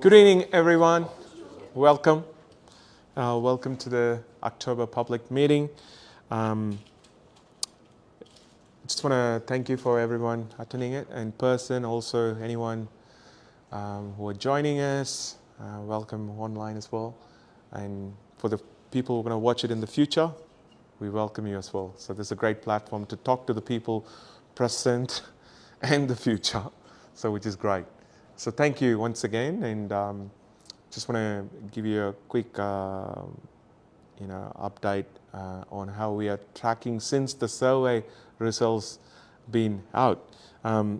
Good evening, everyone. Welcome. Welcome to the October public meeting. I just want to thank you for everyone attending it in person. Also, anyone who are joining us, welcome online as well. And for the people who are going to watch it in the future, we welcome you as well. So this is a great platform to talk to the people present and the future, so which is great. So thank you once again, and just want to give you a quick, update on how we are tracking since the survey results been out. I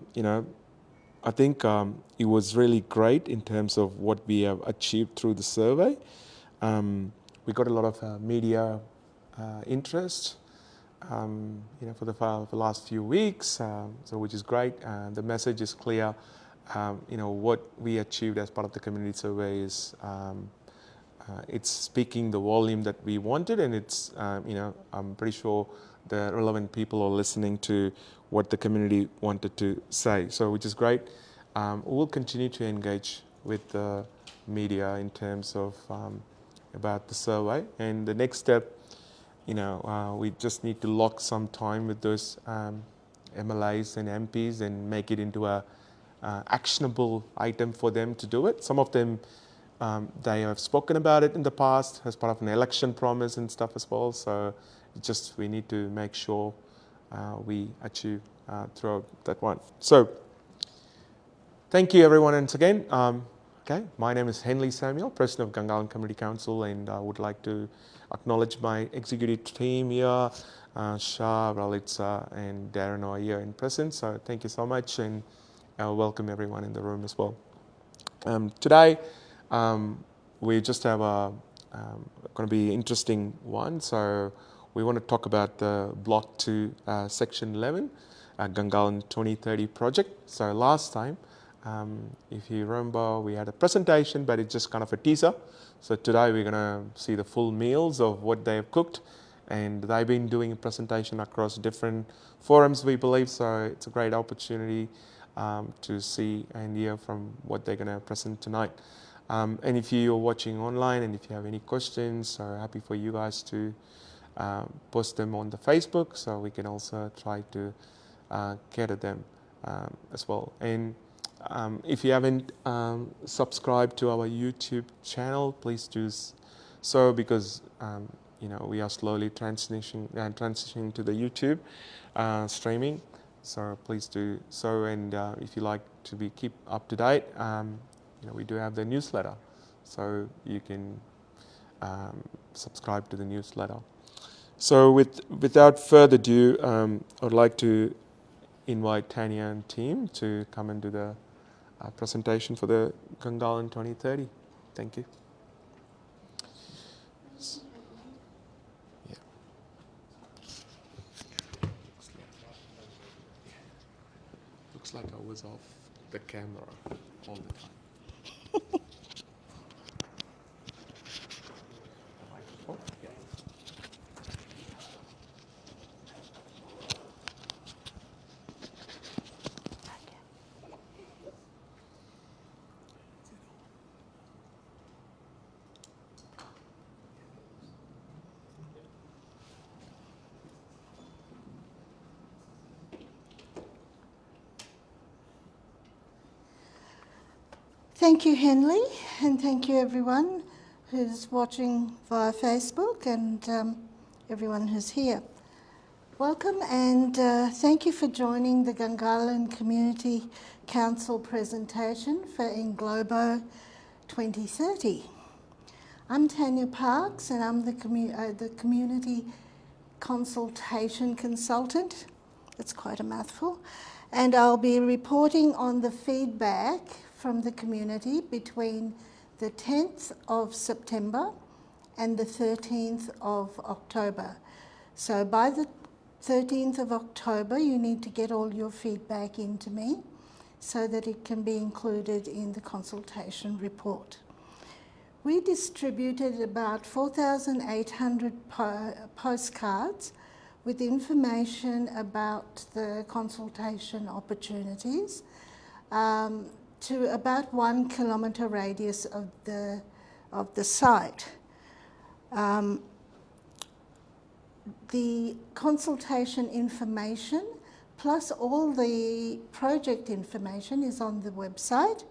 think it was really great in terms of what we have achieved through the survey. We got a lot of media interest, for the last few weeks, so which is great. The message is clear. What we achieved as part of the community survey is it's speaking the volume that we wanted, and it's I'm pretty sure the relevant people are listening to what the community wanted to say. So which is great. We'll continue to engage with the media in terms of about the survey, and the next step. We just need to lock some time with those MLAs and MPs and make it into a actionable item for them to do it. Some of them, they have spoken about it in the past as part of an election promise and stuff as well. So we need to make sure we achieve throughout that one. So thank you everyone once again. My name is Henley Samuel, President of Gungahlin Community Council, and I would like to acknowledge my executive team here, Shah, Ralitza, and Darren are here in present. So thank you so much, and welcome everyone in the room as well. Today, we just have going to be an interesting one. So we want to talk about the Block 2, Section 11, Gungahlin 2030 project. So last time, if you remember, we had a presentation, but it's just kind of a teaser. So today we're going to see the full meals of what they have cooked, and they've been doing a presentation across different forums, we believe. So it's a great opportunity to see and hear from what they're going to present tonight. And if you're watching online and if you have any questions, so happy for you guys to post them on the Facebook, so we can also try to get at them as well. And if you haven't subscribed to our YouTube channel, please do so, because we are slowly transitioning to the YouTube streaming. So please do so, and if you like to keep up to date, we do have the newsletter, so you can subscribe to the newsletter. So without further ado, I'd like to invite Tanya and team to come and do the presentation for the Gungahlin 2030. Thank you. Looks like I was off the camera all the time. Thank you, Henley, and thank you everyone who's watching via Facebook, and everyone who's here. Welcome, and thank you for joining the Gungahlin Community Council presentation for Englobo 2030. I'm Tanya Parks, and I'm the Community Consultation Consultant. It's quite a mouthful. And I'll be reporting on the feedback from the community between the 10th of September and the 13th of October. So by the 13th of October, you need to get all your feedback into me so that it can be included in the consultation report. We distributed about 4,800 postcards with information about the consultation opportunities to about 1 kilometre radius of the site. The consultation information plus all the project information is on the website,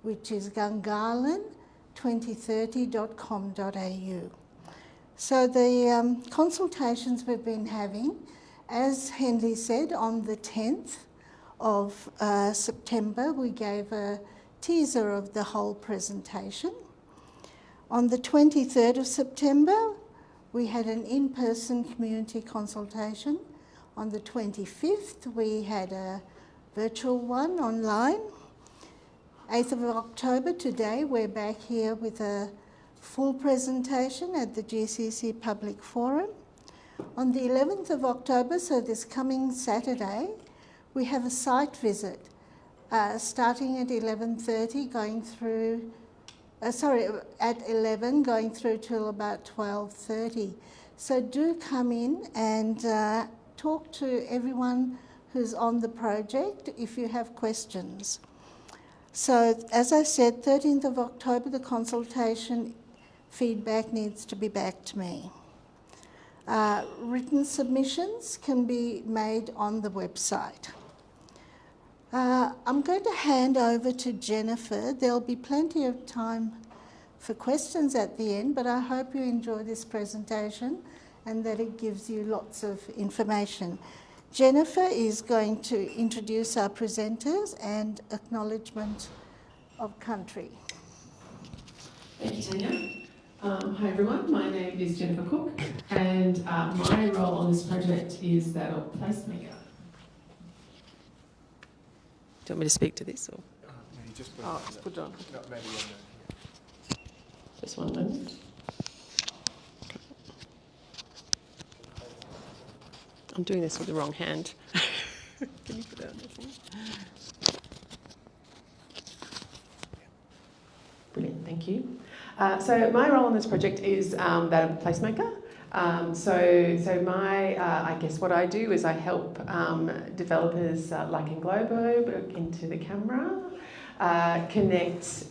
which is gungahlin2030.com.au. So the consultations we've been having, as Henley said, on the 10th of September, we gave a teaser of the whole presentation. On the 23rd of September, we had an in-person community consultation. On the 25th, we had a virtual one online. 8th of October, today, we're back here with a full presentation at the GCC Public Forum. On the 11th of October, so this coming Saturday, we have a site visit starting at 11:30, going through, at 11, going through till about 12:30. So do come in and talk to everyone who's on the project if you have questions. So as I said, 13th of October, the consultation feedback needs to be back to me. Written submissions can be made on the website. I'm going to hand over to Jennifer. There'll be plenty of time for questions at the end, but I hope you enjoy this presentation and that it gives you lots of information. Jennifer is going to introduce our presenters and acknowledgement of country. Thank you, Tanya. Hi everyone, my name is Jennifer Cook and my role on this project is that of placemaker. Do you want me to speak to this or? Maybe just put Just put it on. No, maybe on the, Just one moment. I'm doing this with the wrong hand. Can you put that on the thing? Brilliant, thank you. So my role on this project is that of a placemaker. So my, I guess what I do is I help developers like in Globo, into the camera, connect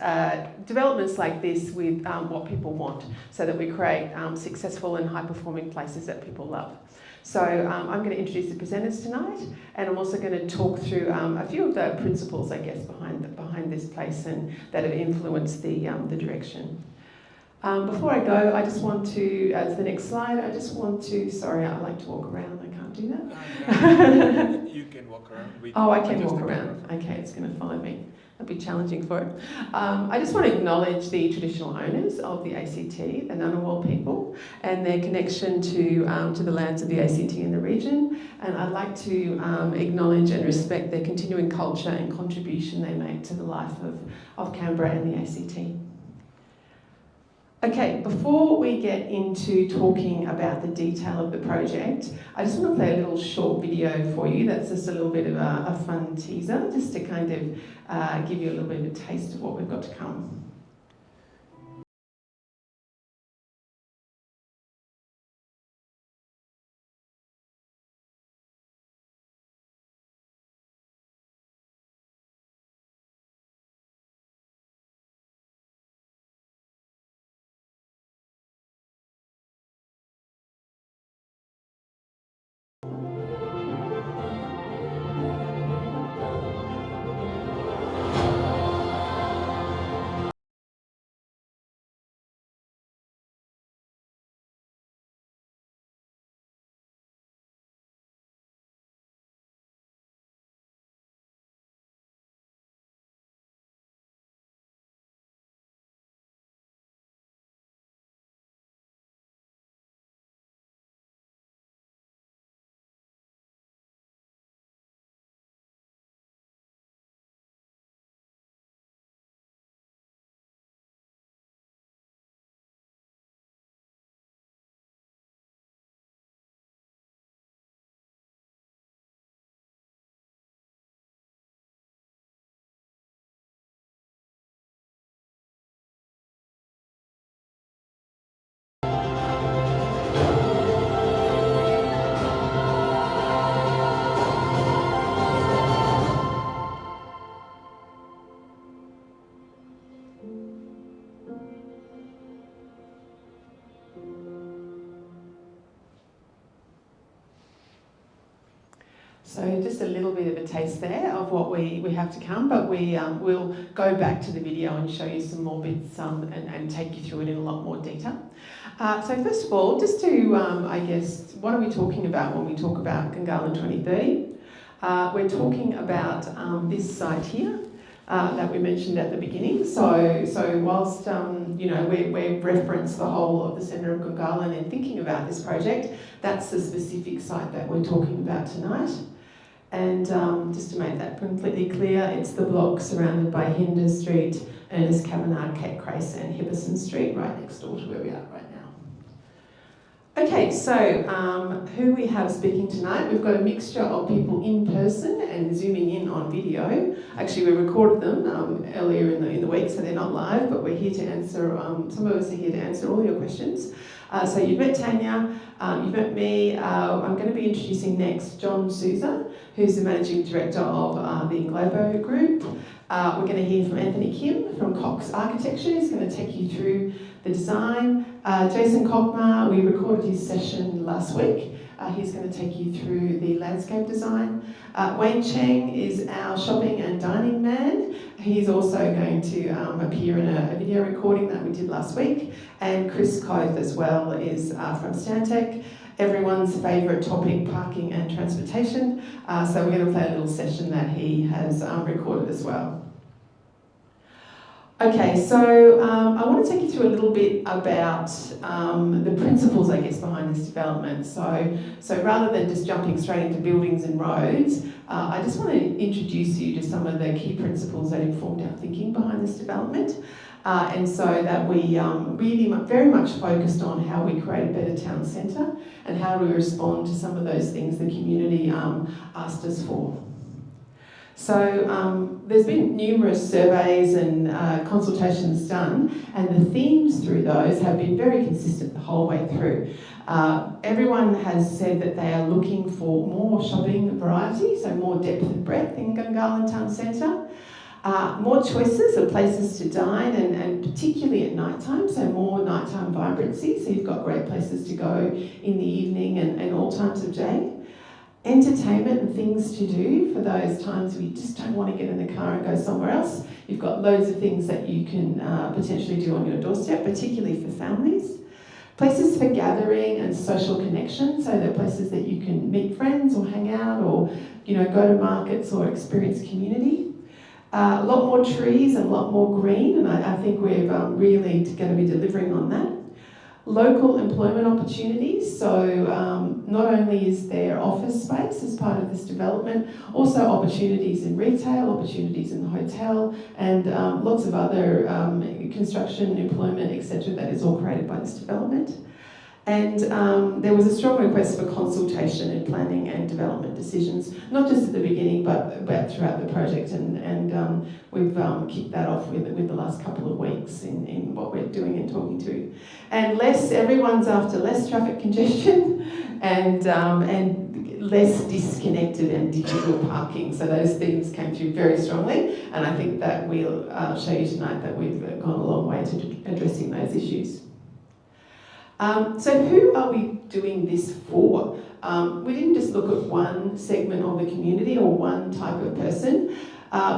developments like this with what people want so that we create successful and high-performing places that people love. So I'm going to introduce the presenters tonight, and I'm also going to talk through a few of the principles, I guess, behind this place and that have influenced the direction. Before I go, I just want to, as the next slide, I just want to, sorry, I like to walk around, I can't do that. you can walk around. I can walk around. Okay, it's going to follow me. That'll be challenging for it. I just want to acknowledge the traditional owners of the ACT, the Ngunnawal people, and their connection to the lands of the ACT in the region. And I'd like to acknowledge and respect their continuing culture and contribution they make to the life of Canberra and the ACT. Okay, before we get into talking about the detail of the project, I just want to play a little short video for you. That's just a little bit of a fun teaser, just to kind of give you a little bit of a taste of what we've got to come. So just a little bit of a taste there of what we have to come, but we'll go back to the video and show you some more bits and take you through it in a lot more detail. So first of all, just to, I guess, what are we talking about when we talk about Gungahlin 2030? We're talking about this site here that we mentioned at the beginning. So whilst we reference the whole of the centre of Gungahlin and thinking about this project, that's the specific site that we're talking about tonight. And just to make that completely clear, it's the block surrounded by Hinder Street, Ernest Kavanagh, Kate Crace and Hibberson Street, right next door to where we are right now. Okay, so who we have speaking tonight, we've got a mixture of people in person and zooming in on video. Actually, we recorded them earlier in the week, so they're not live, but we're here to answer, some of us are here to answer all your questions. So you've met Tanya, you've met me. I'm going to be introducing next John Souza, who's the Managing Director of the Inglobo Group. We're going to hear from Anthony Kim from Cox Architecture, who's going to take you through the design. Jason Kochmar, we recorded his session last week. He's going to take you through the landscape design. Wayne Cheng is our shopping and dining man. He's also going to appear in a video recording that we did last week. And Chris Koth as well is from Stantec. Everyone's favourite topic, parking and transportation. So we're going to play a little session that he has recorded as well. Okay, so I want to take you through a little bit about the principles, I guess, behind this development. So rather than just jumping straight into buildings and roads, I just want to introduce you to some of the key principles that informed our thinking behind this development. And so that we really very much focused on how we create a better town centre and how we respond to some of those things the community asked us for. So there's been numerous surveys and consultations done, and the themes through those have been very consistent the whole way through. Everyone has said that they are looking for more shopping variety, so more depth and breadth in Gungahlin Town Centre. More choices of places to dine, and particularly at night time, so more nighttime vibrancy, so you've got great places to go in the evening and all times of day. Entertainment and things to do for those times where you just don't want to get in the car and go somewhere else. You've got loads of things that you can potentially do on your doorstep, particularly for families. Places for gathering and social connection, so they're places that you can meet friends or hang out or go to markets or experience community. A lot more trees and a lot more green, and I think we're really going to be delivering on that. Local employment opportunities, so not only is there office space as part of this development, also opportunities in retail, opportunities in the hotel, and lots of other construction, employment, etc. that is all created by this development. And there was a strong request for consultation in planning and development decisions, not just at the beginning, but throughout the project. And we've kicked that off with the last couple of weeks in what we're doing and talking to. And everyone's after less traffic congestion and less disconnected and digital parking. So those themes came through very strongly. And I think that we'll show you tonight that we've gone a long way to addressing those issues. So who are we doing this for? We didn't just look at one segment of the community or one type of person.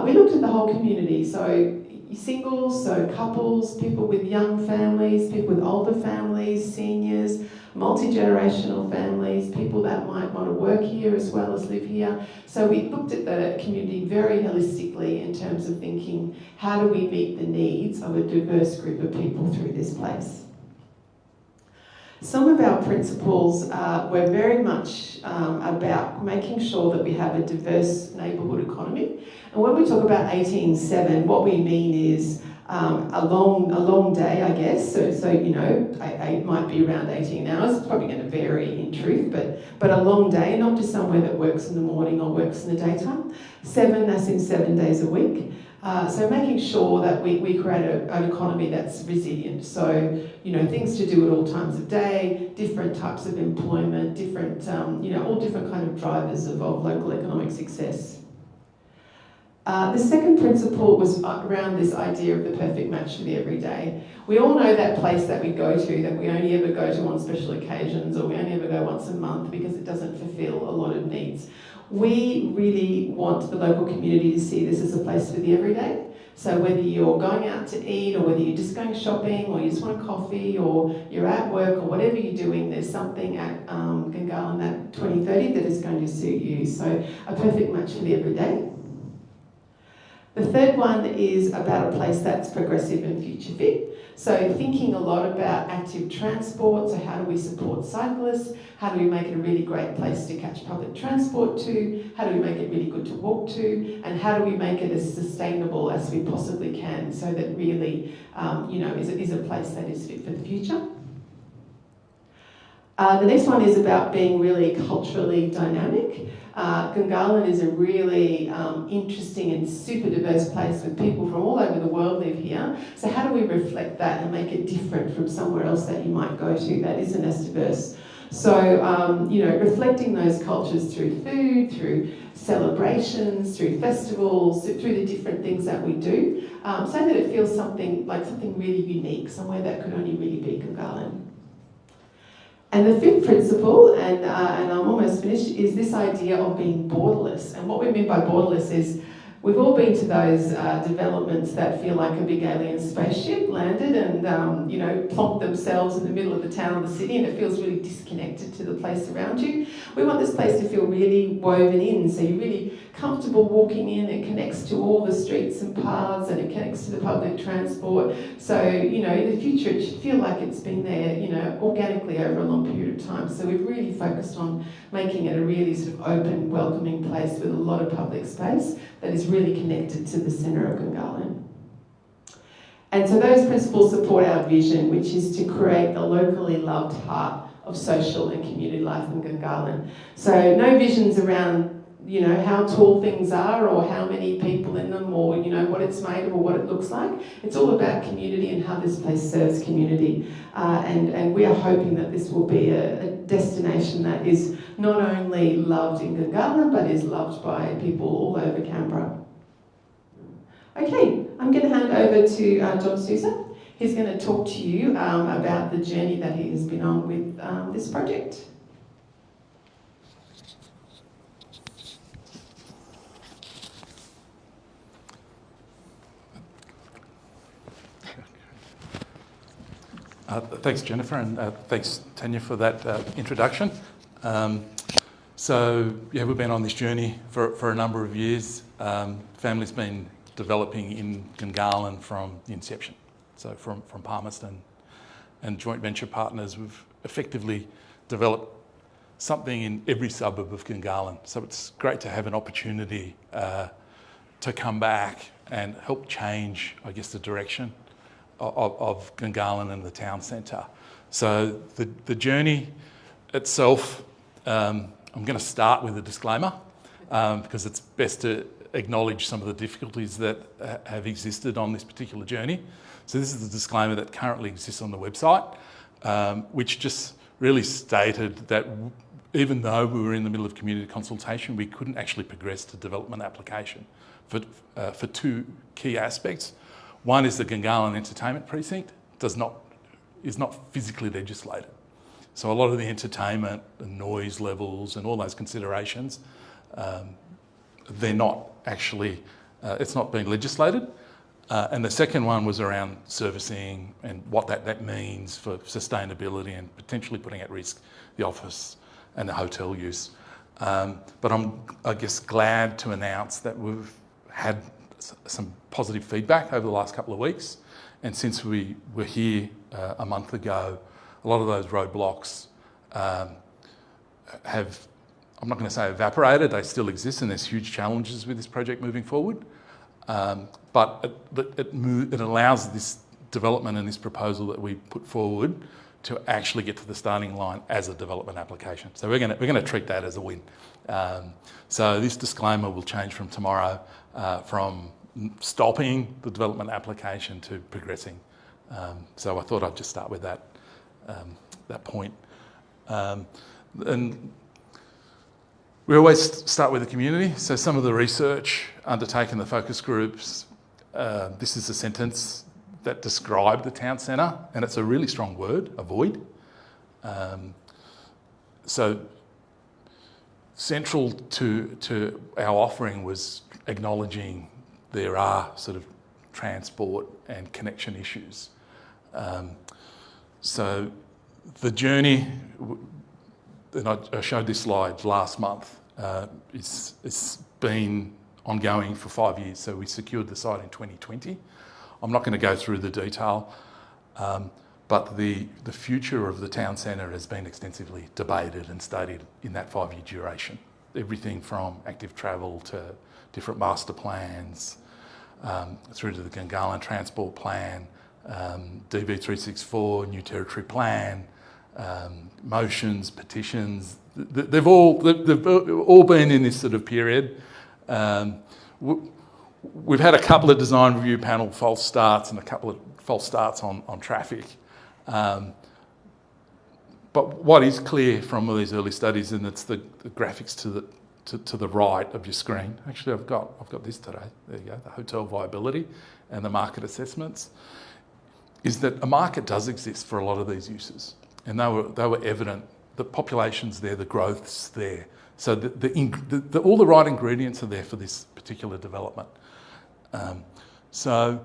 We looked at the whole community, so singles, so couples, people with young families, people with older families, seniors, multi-generational families, people that might want to work here as well as live here. So we looked at the community very holistically in terms of thinking, how do we meet the needs of a diverse group of people through this place? Some of our principles were very much about making sure that we have a diverse neighbourhood economy. And when we talk about 18/7, what we mean is a long day, I guess. So it might be around 18 hours. It's probably going to vary in truth, but a long day, not just somewhere that works in the morning or works in the daytime. 7, as in 7 days a week. So making sure that we create an economy that's resilient. So, things to do at all times of day, different types of employment, different, all different kind of drivers of local economic success. The second principle was around this idea of the perfect match for the everyday. We all know that place that we go to, that we only ever go to on special occasions, or we only ever go once a month because it doesn't fulfil a lot of needs. We really want the local community to see this as a place for the everyday. So whether you're going out to eat, or whether you're just going shopping, or you just want a coffee, or you're at work, or whatever you're doing, there's something at Gungahlin at 2030 that is going to suit you. So a perfect match for the everyday. The third one is about a place that's progressive and future fit. So thinking a lot about active transport, so how do we support cyclists? How do we make it a really great place to catch public transport to? How do we make it really good to walk to? And how do we make it as sustainable as we possibly can, so that really, is a place that is fit for the future? The next one is about being really culturally dynamic. Gungahlin is a really interesting and super diverse place with people from all over the world live here. So how do we reflect that and make it different from somewhere else that you might go to that isn't as diverse? So, reflecting those cultures through food, through celebrations, through festivals, through the different things that we do, so that it feels something really unique, somewhere that could only really be Gungahlin. And the fifth principle, and I'm almost finished, is this idea of being borderless. And what we mean by borderless is, we've all been to those developments that feel like a big alien spaceship landed and, plonked themselves in the middle of the town or the city, and it feels really disconnected to the place around you. We want this place to feel really woven in, so you're really comfortable walking in. It connects to all the streets and paths, and it connects to the public transport. So, in the future it should feel like it's been there, organically over a long period of time. So we've really focused on making it a really sort of open, welcoming place with a lot of public space that is really connected to the centre of Gungahlin. And so those principles support our vision, which is to create a locally loved heart of social and community life in Gungahlin. So no visions around how tall things are, or how many people in them, or what it's made of, or what it looks like. It's all about community and how this place serves community. And we are hoping that this will be a destination that is not only loved in Gungahlin, but is loved by people all over Canberra. Okay, I'm going to hand over to John Sousa. He's going to talk to you about the journey that he has been on with this project. Thanks, Jennifer, and thanks, Tanya, for that introduction. We've been on this journey for a number of years. Family's been developing in Gungahlin from the inception. So from Palmerston and joint venture partners, we've effectively developed something in every suburb of Gungahlin. So it's great to have an opportunity to come back and help change, I guess, the direction of Gungahlin and the town centre. So the journey itself, I'm going to start with a disclaimer because it's best to acknowledge some of the difficulties that have existed on this particular journey. So this is the disclaimer that currently exists on the website, which just really stated that even though we were in the middle of community consultation, we couldn't actually progress to development application for two key aspects. One is the Gungahlin Entertainment Precinct is not physically legislated. So a lot of the entertainment and noise levels and all those considerations, they're not actually, it's not being legislated. And the second one was around servicing and what that means for sustainability and potentially putting at risk the office and the hotel use. But I'm, I guess, glad to announce that we've had some positive feedback over the last couple of weeks. And since we were here a month ago, a lot of those roadblocks have, I'm not going to say evaporated, they still exist, and there's huge challenges with this project moving forward. But it allows this development and this proposal that we put forward to actually get to the starting line as a development application. So we're going to treat that as a win. So this disclaimer will change from tomorrow, from stopping the development application to progressing. So I thought I'd just start with that, that point. And, the second one was around servicing and what that means for sustainability and potentially putting at risk the office and the hotel use. But I'm, I guess, glad to announce that we've had some positive feedback over the last couple of weeks. And since we were here a month ago, a lot of those roadblocks have, I'm not going to say evaporated, they still exist, and there's huge challenges with this project moving forward. But it allows this development and this proposal that we put forward to actually get to the starting line as a development application. So we're going to treat that as a win. So this disclaimer will change from tomorrow, from stopping the development application to progressing. So I thought I'd just start with that We always start with the community. So some of the research undertaken, the focus groups, this is a sentence that described the town centre, and it's a really strong word, avoid. So central to our offering was acknowledging there are sort of transport and connection issues. So the journey, and I showed this slide last month, it's been ongoing for 5 years. So we secured the site in 2020. I'm not going to go through the detail, but the future of the town centre has been extensively debated and studied in that 5-year duration. Everything from active travel to different master plans, through to the Gungahlin Transport Plan, DB364, New Territory Plan, motions, petitions. They've all been in this sort of period. We've had a couple of design review panel false starts and a couple of false starts on traffic. But what is clear from all these early studies, and it's the graphics to the right of your screen. Actually, I've got this today. There you go, the hotel viability and the market assessments, is that a market does exist for a lot of these uses. And they were evident. The population's there, the growth's there. So all the right ingredients are there for this particular development. So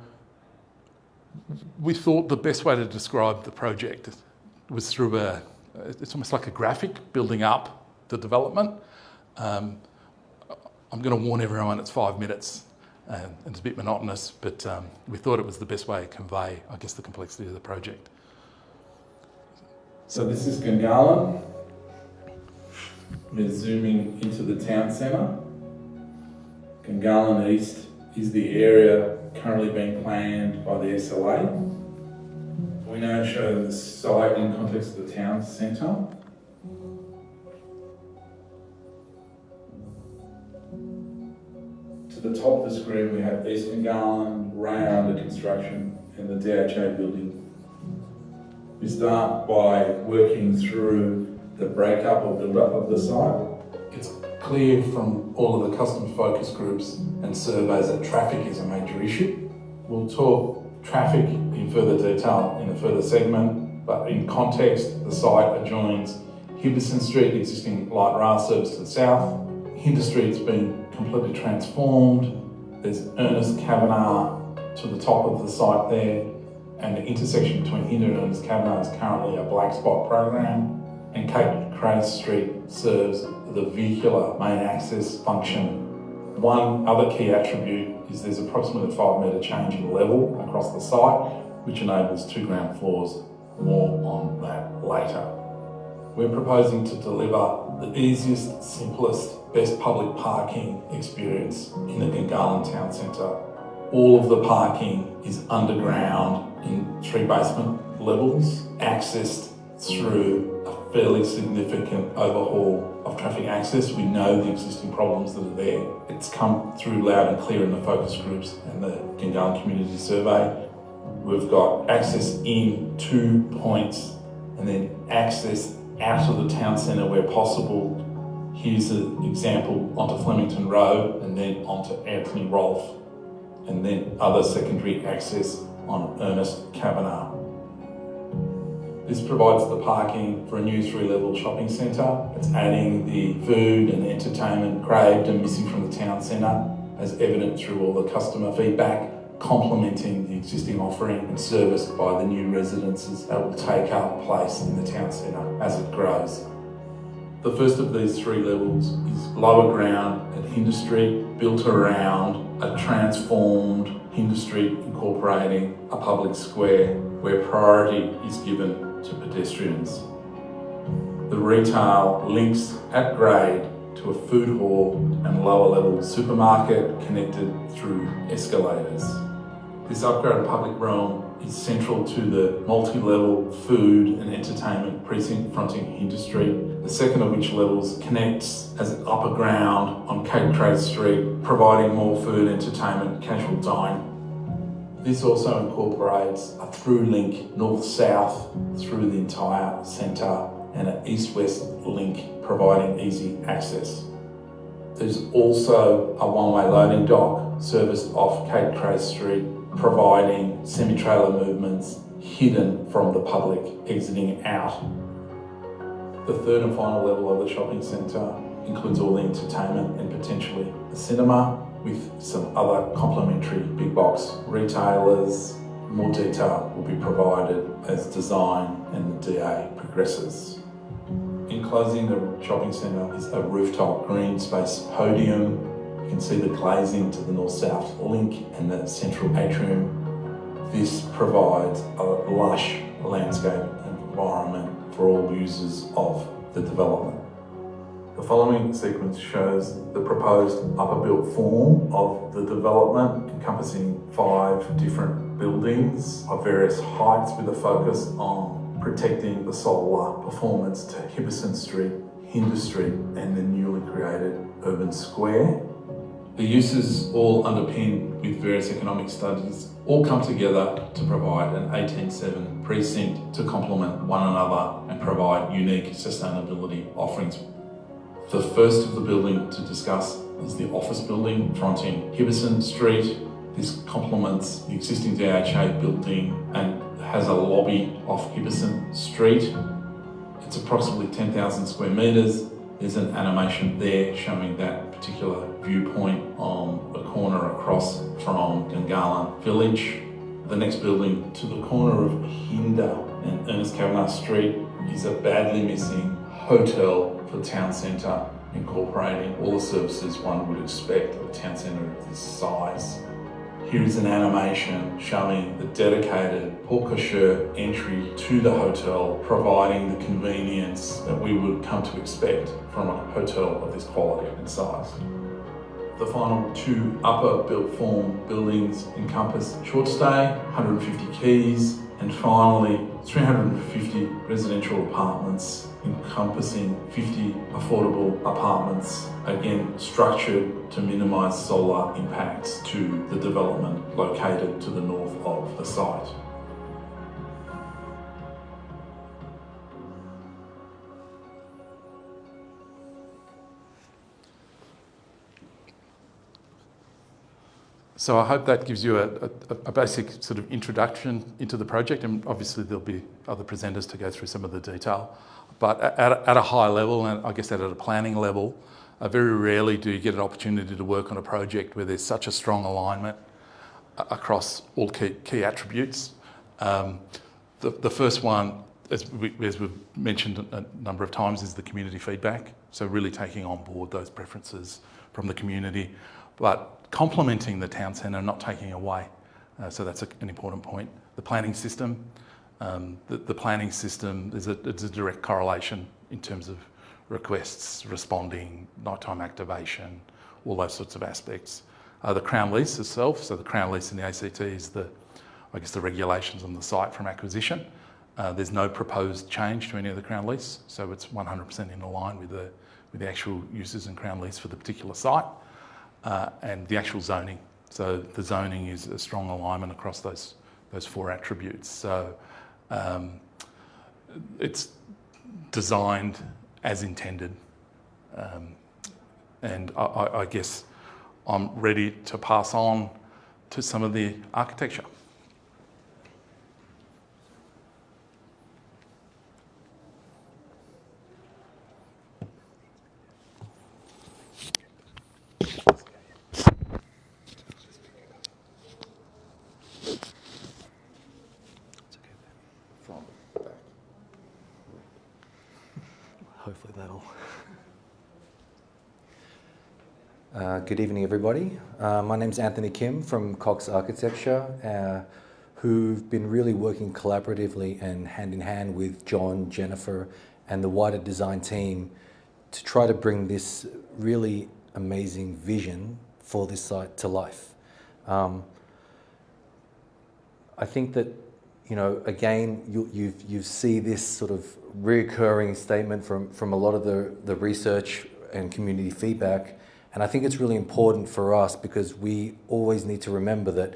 we thought the best way to describe the project was through it's almost like a graphic building up the development. I'm going to warn everyone it's 5 minutes and it's a bit monotonous, but we thought it was the best way to convey, I guess, the complexity of the project. So this is Gungahlin. We're zooming into the town centre. Gungahlin East is the area currently being planned by the SLA. We now show the site in context of the town centre. To the top of the screen we have East Gungahlin, Ray under construction, and the DHA building. We start by working through the breakup or build-up of the site. It's clear from all of the customer focus groups and surveys that traffic is a major issue. We'll talk traffic in further detail in a further segment, but in context, the site adjoins Hibberson Street, existing light rail service to the south. Hinder Street's been completely transformed. There's Ernest Kavanagh to the top of the site there, and the intersection between Hinder and Ernest Kavanagh is currently a black spot program. And Cape Crane Street serves the vehicular main access function. One other key attribute is there's approximately 5 metre change in level across the site, which enables 2 ground floors. More on that later. We're proposing to deliver the easiest, simplest, best public parking experience in the Gungahlin Town Centre. All of the parking is underground in 3 basement levels, accessed through a fairly significant overhaul of traffic access. We know the existing problems that are there. It's come through loud and clear in the focus groups and the Gungahlin Community Survey. We've got access in 2 points and then access out of the town centre where possible. Here's an example onto Flemington Road and then onto Anthony Rolfe, and then other secondary access on Ernest Kavanagh. This provides the parking for a new 3-level shopping centre. It's adding the food and entertainment craved and missing from the town centre, as evident through all the customer feedback, complementing the existing offering and serviced by the new residences that will take up place in the town centre as it grows. The first of these 3 levels is lower ground at Hinder Street, built around a transformed Hinder Street incorporating a public square where priority is given to pedestrians. The retail links at grade to a food hall and lower level supermarket connected through escalators. This upgraded public realm is central to the multi-level food and entertainment precinct fronting Hinder Street, the second of which levels connects as an upper ground on Cape Crane Street, providing more food, entertainment, casual dining. This also incorporates a through link north-south through the entire centre and an east-west link providing easy access. There's also a one-way loading dock serviced off Kate Cray Street, providing semi-trailer movements hidden from the public exiting out. The third and final level of the shopping centre includes all the entertainment and potentially a cinema with some other complementary big box retailers. More detail will be provided as design and the DA progresses. Enclosing the shopping centre is a rooftop green space podium. You can see the glazing to the north-south link and the central atrium. This provides a lush landscape environment for all users of the development. The following sequence shows the proposed upper built form of the development, encompassing 5 different buildings of various heights with a focus on protecting the solar performance to Hibberson Street, Hinder Street and the newly created urban square. The uses all underpinned with various economic studies all come together to provide an 18/7 precinct to complement one another and provide unique sustainability offerings. The first of the building to discuss is the office building fronting Hibberson Street. This complements the existing DHA building and has a lobby off Hibberson Street. It's approximately 10,000 square metres. There's an animation there showing that particular viewpoint on the corner across from Gungahlin Village. The next building to the corner of Hinder and Ernest Kavanagh Street is a badly missing hotel for town centre, incorporating all the services one would expect of a town centre of this size. Here is an animation showing the dedicated porte cochere entry to the hotel, providing the convenience that we would come to expect from a hotel of this quality and size. The final 2 upper built form buildings encompass short stay, 150 keys, and finally 350 residential apartments encompassing 50 affordable apartments, again structured to minimise solar impacts to the development located to the north of the site. So I hope that gives you a basic sort of introduction into the project, and obviously there'll be other presenters to go through some of the detail. But at a high level, and I guess at a planning level, very rarely do you get an opportunity to work on a project where there's such a strong alignment across all key attributes. The first one, as we've mentioned a number of times, is the community feedback. So really taking on board those preferences from the community, but complementing the town centre, not taking away. So that's an important point. The planning system. The planning system, there's a direct correlation in terms of requests, responding, nighttime activation, all those sorts of aspects. The Crown lease itself, so the Crown lease in the ACT is the regulations on the site from acquisition. There's no proposed change to any of the Crown lease, so it's 100% in line with the actual uses in Crown lease for the particular site. And the actual zoning. So the zoning is a strong alignment across those 4 attributes. So it's designed as intended. And I guess I'm ready to pass on to some of the architecture. Hopefully that'll... Good evening, everybody. My name's Anthony Kim from Cox Architecture, who've been really working collaboratively and hand in hand with John, Jennifer, and the wider design team to try to bring this really amazing vision for this site to life. I think that, you know, again, you see this sort of reoccurring statement from a lot of the research and community feedback. And I think it's really important for us because we always need to remember that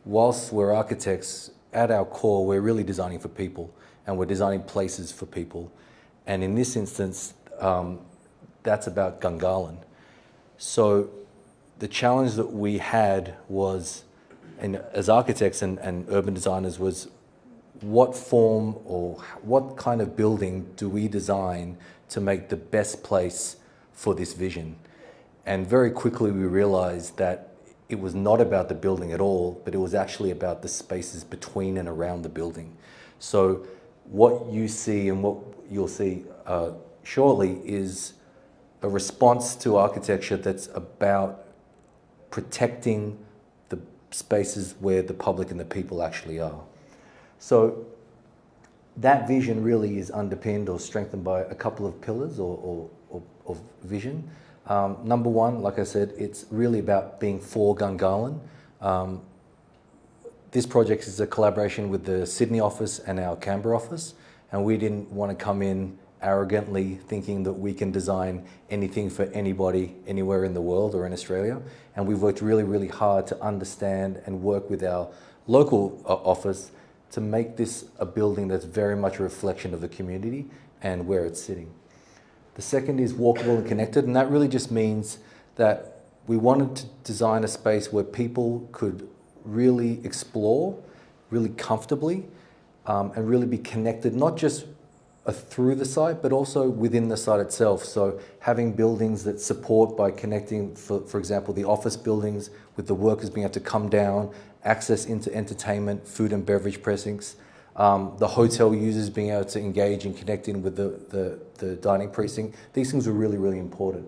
whilst we're architects, at our core, we're really designing for people and we're designing places for people. And in this instance, that's about Gungahlin. So the challenge that we had was, and as architects and urban designers, was what form or what kind of building do we design to make the best place for this vision? And very quickly we realized that it was not about the building at all, but it was actually about the spaces between and around the building. So what you see and what you'll see shortly is a response to architecture that's about protecting the spaces where the public and the people actually are. So that vision really is underpinned or strengthened by a couple of pillars of vision. Number one, like I said, it's really about being for Gungahlin. This project is a collaboration with the Sydney office and our Canberra office, and we didn't want to come in arrogantly thinking that we can design anything for anybody anywhere in the world or in Australia. And we've worked really, really hard to understand and work with our local office to make this a building that's very much a reflection of the community and where it's sitting. The second is walkable and connected, and that really just means that we wanted to design a space where people could really explore, really comfortably, and really be connected, not just through the site, but also within the site itself. So having buildings that support by connecting, for example, the office buildings with the workers being able to come down, access into entertainment, food and beverage precincts, the hotel users being able to engage and connect in with the dining precinct. These things are really, really important.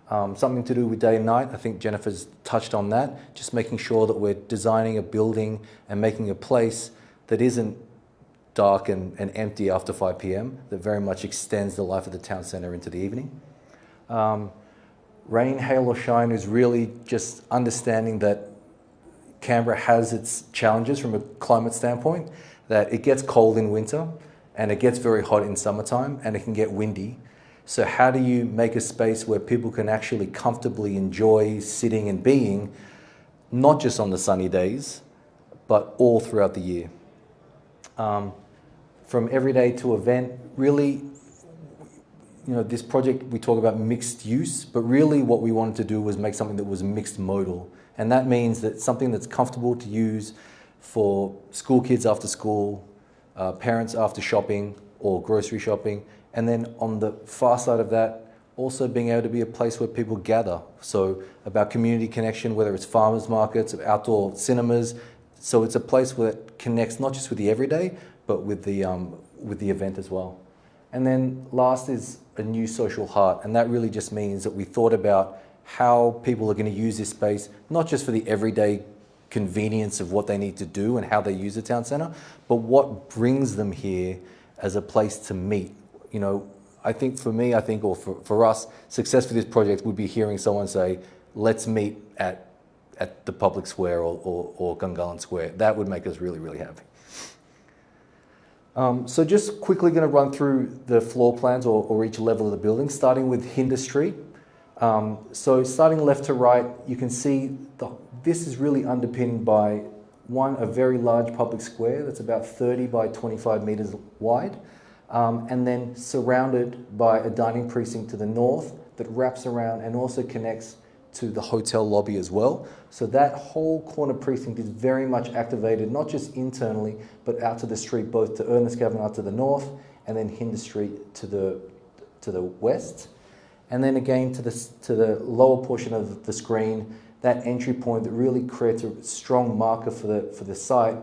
Something to do with day and night, I think Jennifer's touched on that, just making sure that we're designing a building and making a place that isn't dark and empty after 5 p.m, that very much extends the life of the town centre into the evening. Rain, hail or shine is really just understanding that Canberra has its challenges from a climate standpoint, that it gets cold in winter and it gets very hot in summertime and it can get windy. So how do you make a space where people can actually comfortably enjoy sitting and being, not just on the sunny days, but all throughout the year? From everyday to event, really, this project, we talk about mixed use, but really what we wanted to do was make something that was mixed modal. And that means that something that's comfortable to use for school kids after school, parents after shopping or grocery shopping. And then on the far side of that, also being able to be a place where people gather. So about community connection, whether it's farmers markets, outdoor cinemas. So it's a place where it connects not just with the everyday, but with the event as well. And then last is a new social heart. And that really just means that we thought about how people are going to use this space, not just for the everyday convenience of what they need to do and how they use the town centre, but what brings them here as a place to meet. I think for me, or for us, success for this project would be hearing someone say, let's meet at the public square or Gungahlin Square. That would make us really, really happy. So just quickly going to run through the floor plans or each level of the building, starting with Hinder Street. So starting left to right, you can see this is really underpinned by a very large public square that's about 30 by 25 metres wide, and then surrounded by a dining precinct to the north that wraps around and also connects to the hotel lobby as well. So that whole corner precinct is very much activated, not just internally, but out to the street, both to Ernest Kavanagh to the north, and then Hinder Street to the west. And then again to the lower portion of the screen, that entry point that really creates a strong marker for the site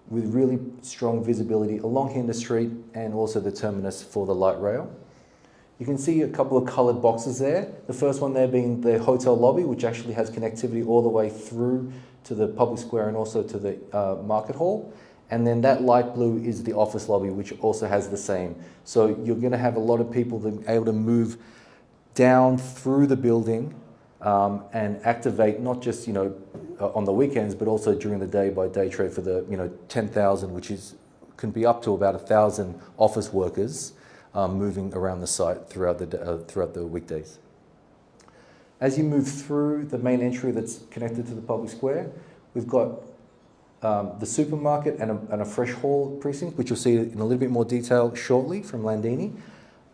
with really strong visibility along Hinder Street and also the terminus for the light rail. You can see a couple of coloured boxes there. The first one there being the hotel lobby, which actually has connectivity all the way through to the public square and also to the market hall. And then that light blue is the office lobby, which also has the same. So you're going to have a lot of people that are able to move down through the building and activate not just on the weekends, but also during the day by day trade for the 10,000, which can be up to about 1,000 office workers moving around the site throughout the weekdays. As you move through the main entry that's connected to the public square, we've got the supermarket and a fresh hall precinct, which you'll see in a little bit more detail shortly from Landini.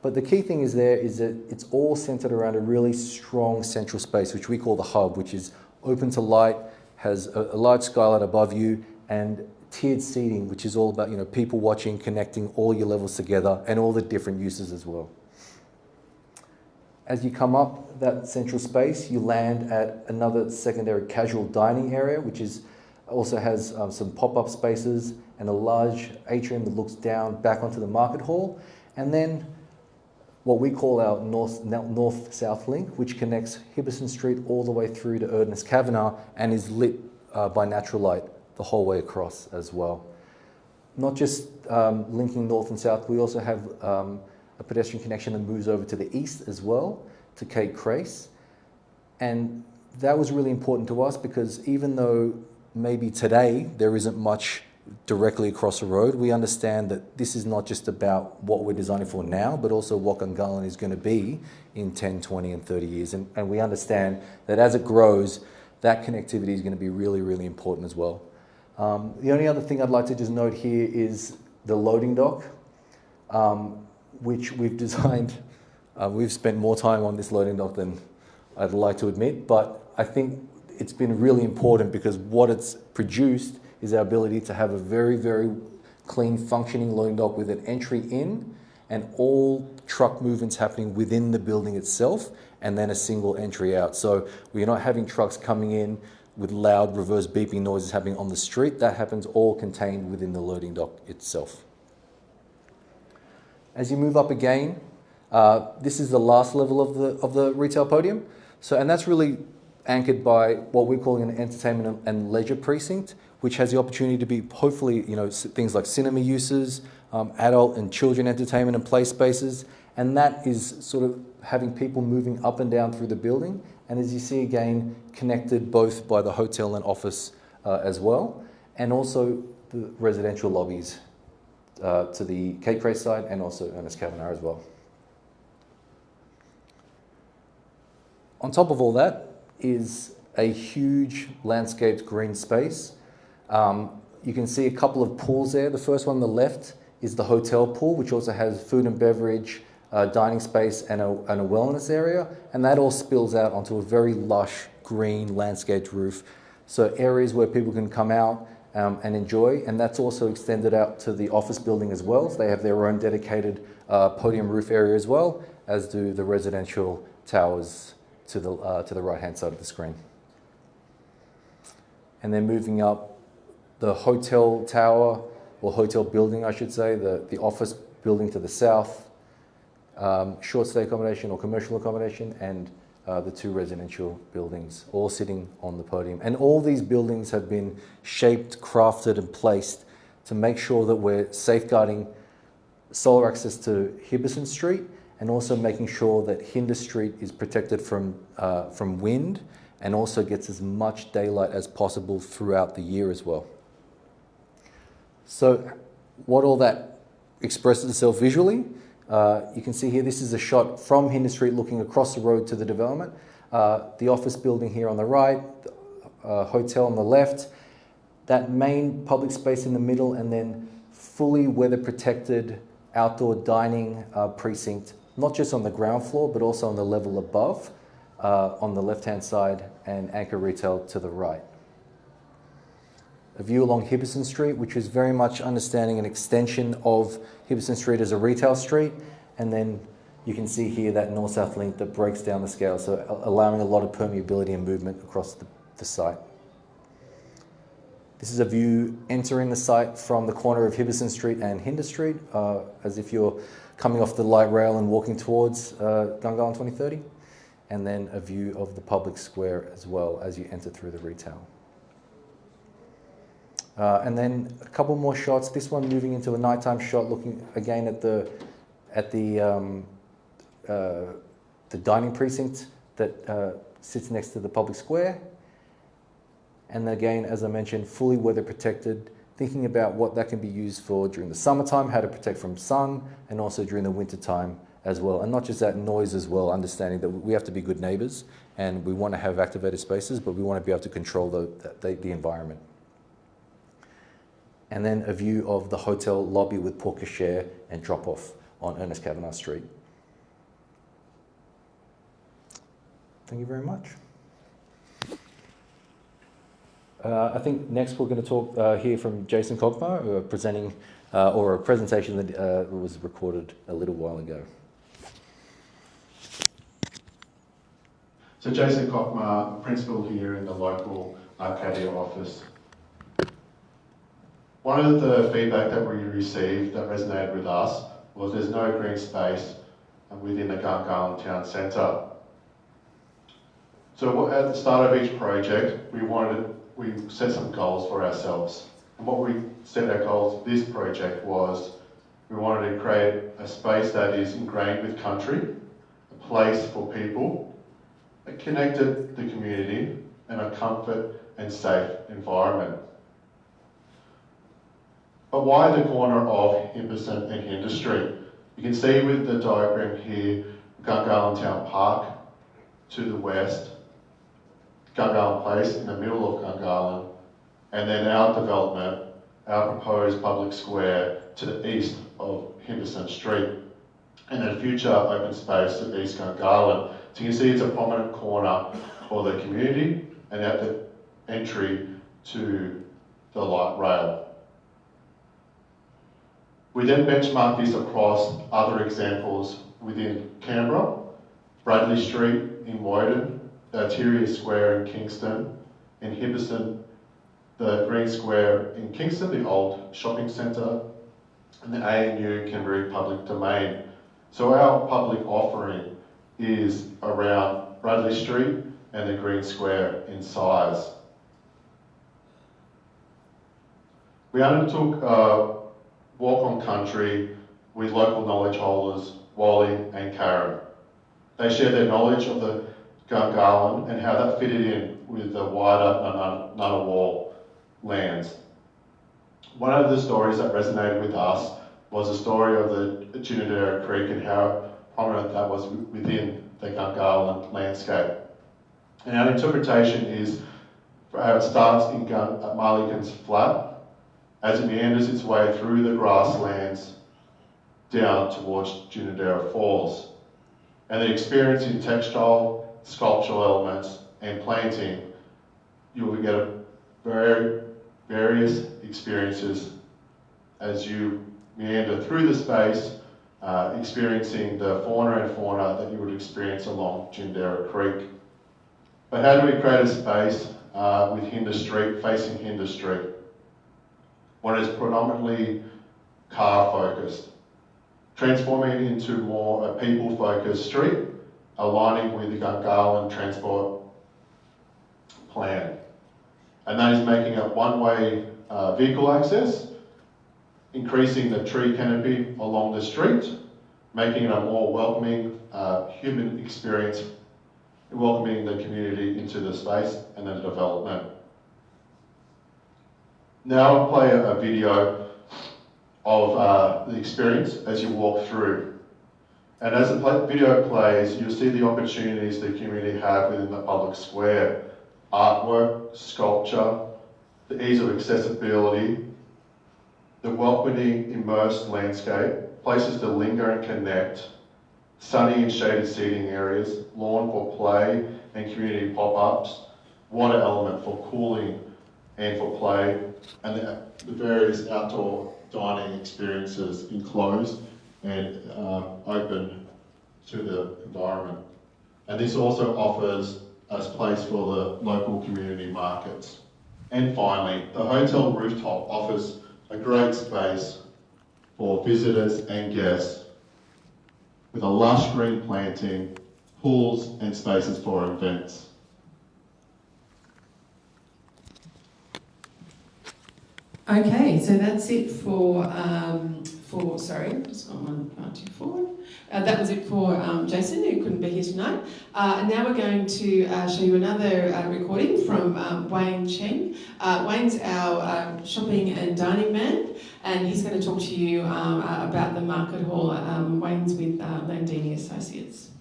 But the key thing is that it's all centered around a really strong central space, which we call the hub, which is open to light, has a large skylight above you, and tiered seating, which is all about, people watching, connecting all your levels together, and all the different uses as well. As you come up that central space, you land at another secondary casual dining area, which also has some pop-up spaces and a large atrium that looks down back onto the market hall. And then what we call our north-south link, which connects Hibberson Street all the way through to Ernest Kavanagh and is lit by natural light the whole way across as well. Not just linking north and south, we also have a pedestrian connection that moves over to the east as well, to Cape Crace. And that was really important to us because even though maybe today there isn't much directly across the road, we understand that this is not just about what we're designing for now, but also what Gungahlin is going to be in 10, 20 and 30 years. And we understand that as it grows, that connectivity is going to be really, really important as well. The only other thing I'd like to just note here is the loading dock, which we've designed. We've spent more time on this loading dock than I'd like to admit, but I think it's been really important because what it's produced is our ability to have a very, very clean functioning loading dock with an entry in and all truck movements happening within the building itself and then a single entry out. So we're not having trucks coming in with loud reverse beeping noises happening on the street. That happens all contained within the loading dock itself. As you move up again, this is the last level of the retail podium. And that's really anchored by what we're calling an entertainment and leisure precinct, which has the opportunity to be hopefully, things like cinema uses, adult and children entertainment and play spaces. And that is sort of having people moving up and down through the building. And as you see again, connected both by the hotel and office as well, and also the residential lobbies to the Cape Crace side and also Ernest Kavanagh as well. On top of all that is a huge landscaped green space. You can see a couple of pools there. The first one on the left is the hotel pool, which also has food and beverage, dining space and a wellness area. And that all spills out onto a very lush green landscaped roof. So areas where people can come out and enjoy. And that's also extended out to the office building as well. So they have their own dedicated podium roof area as well, as do the residential towers to the right-hand side of the screen. And then moving up, the hotel tower, or hotel building, I should say, the office building to the south, short stay accommodation or commercial accommodation, and the two residential buildings, all sitting on the podium. And all these buildings have been shaped, crafted, and placed to make sure that we're safeguarding solar access to Hibberson Street, and also making sure that Hinder Street is protected from wind and also gets as much daylight as possible throughout the year as well. So what all that expresses itself visually, you can see here, this is a shot from Hinder Street looking across the road to the development. The office building here on the right, the hotel on the left, that main public space in the middle, and then fully weather protected outdoor dining precinct, not just on the ground floor, but also on the level above, on the left-hand side, and anchor retail to the right. A view along Hibberson Street, which is very much understanding an extension of Hibberson Street as a retail street. And then you can see here that north-south link that breaks down the scale, so allowing a lot of permeability and movement across the site. This is a view entering the site from the corner of Hibberson Street and Hinder Street, as if you're coming off the light rail and walking towards Gungahlin 2030. And then a view of the public square as well as you enter through the retail. And then a couple more shots. This one moving into a nighttime shot, looking again at the dining precinct that sits next to the public square. And then again, as I mentioned, fully weather protected, thinking about what that can be used for during the summertime, how to protect from sun, and also during the winter time as well. And not just that, noise as well, understanding that we have to be good neighbours and we want to have activated spaces, but we want to be able to control the environment. And then a view of the hotel lobby with porte cochere and drop-off on Ernest Kavanagh Street. Thank you very much. I think next we're going to hear from Jason Kogmar, presenting or a presentation that was recorded a little while ago. So Jason Kogmar, principal here in the local Arcadia office. One of the feedback that we received that resonated with us was there's no green space within the Gungahlin town centre. So at the start of each project, we set some goals for ourselves. And what we set our goals for this project was we wanted to create a space that is ingrained with country, a place for people, a connected the community, and a comfort and safe environment. But why the corner of Himberson and Hinder Street? You can see with the diagram here, Gungahlin Town Park to the west, Gungahlin Place in the middle of Gungahlin, and then our development, our proposed public square to the east of Henderson Street, and then future open space to East Gungahlin. So you can see it's a prominent corner for the community and at the entry to the light rail. We then benchmark this across other examples within Canberra, Bradley Street in Woden, the Arteria Square in Kingston, in Himberson, the Green Square in Kingston, the old shopping centre, and the ANU Canberra Public Domain. So our public offering is around Bradley Street and the Green Square in size. We undertook Walk on Country with local knowledge holders, Wally and Karen. They shared their knowledge of the Gungahlin and how that fitted in with the wider Ngunnawal lands. One of the stories that resonated with us was the story of the Gungahlin Creek and how prominent that was within the Gungahlin landscape. And our interpretation is how it starts at Marligan's Flat, as it meanders its way through the grasslands down towards Gungahlin Falls. And then experiencing textile, sculptural elements and planting, you will get various experiences as you meander through the space, experiencing the fauna that you would experience along Gungahlin Creek. But how do we create a space with Hinder Street, facing Hinder Street? One is predominantly car focused, transforming it into more a people focused street, aligning with the Gungahlin transport plan. And that is making it one-way vehicle access, increasing the tree canopy along the street, making it a more welcoming human experience, welcoming the community into the space and the development. Now I'll play a video of the experience as you walk through. And as the video plays, you'll see the opportunities the community have within the public square. Artwork, sculpture, the ease of accessibility, the welcoming immersed landscape, places to linger and connect, sunny and shaded seating areas, lawn for play and community pop-ups, water element for cooling and for play, and the various outdoor dining experiences enclosed and open to the environment. And this also offers a place for the local community markets. And finally, the hotel rooftop offers a great space for visitors and guests with a lush green planting, pools and spaces for events. Okay, so that's it for sorry, just got one too forward. That was it for Jason, who couldn't be here tonight. And now we're going to show you another recording from Wayne Chen. Wayne's our shopping and dining man, and he's going to talk to you about the market hall. Wayne's with Landini Associates.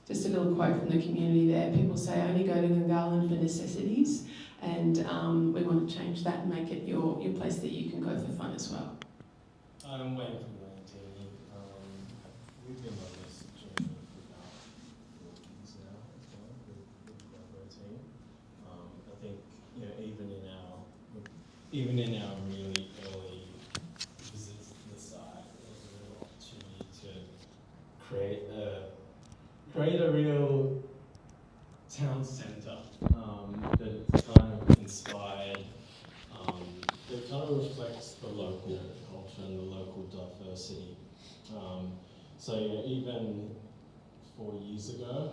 Just a little quote from the community there. People say, only go to Gungahlin for necessities, and we want to change that and make it your place that you can go for fun as well. I'm Wayne from Landini. we've been on this journey for about 4 years now as well with the Bravo team. I think, you know, even in our really early visits to the site, there was a real opportunity to create a real town centre that kind of inspired, that kind of reflects the local culture and the local diversity. So yeah, even 4 years ago,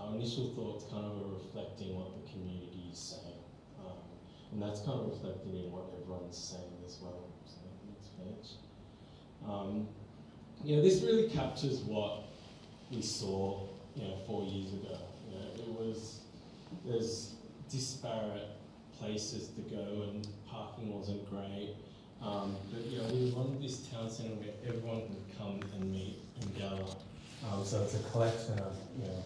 our initial thoughts kind of were reflecting what the community is saying. And that's kind of reflected in what everyone's saying as well. So next page. You know, this really captures what we saw, you know, 4 years ago. You know, there's disparate places to go and parking wasn't great. But you know, we wanted this town centre where everyone can come and meet and gather. So it's a collection of, you know,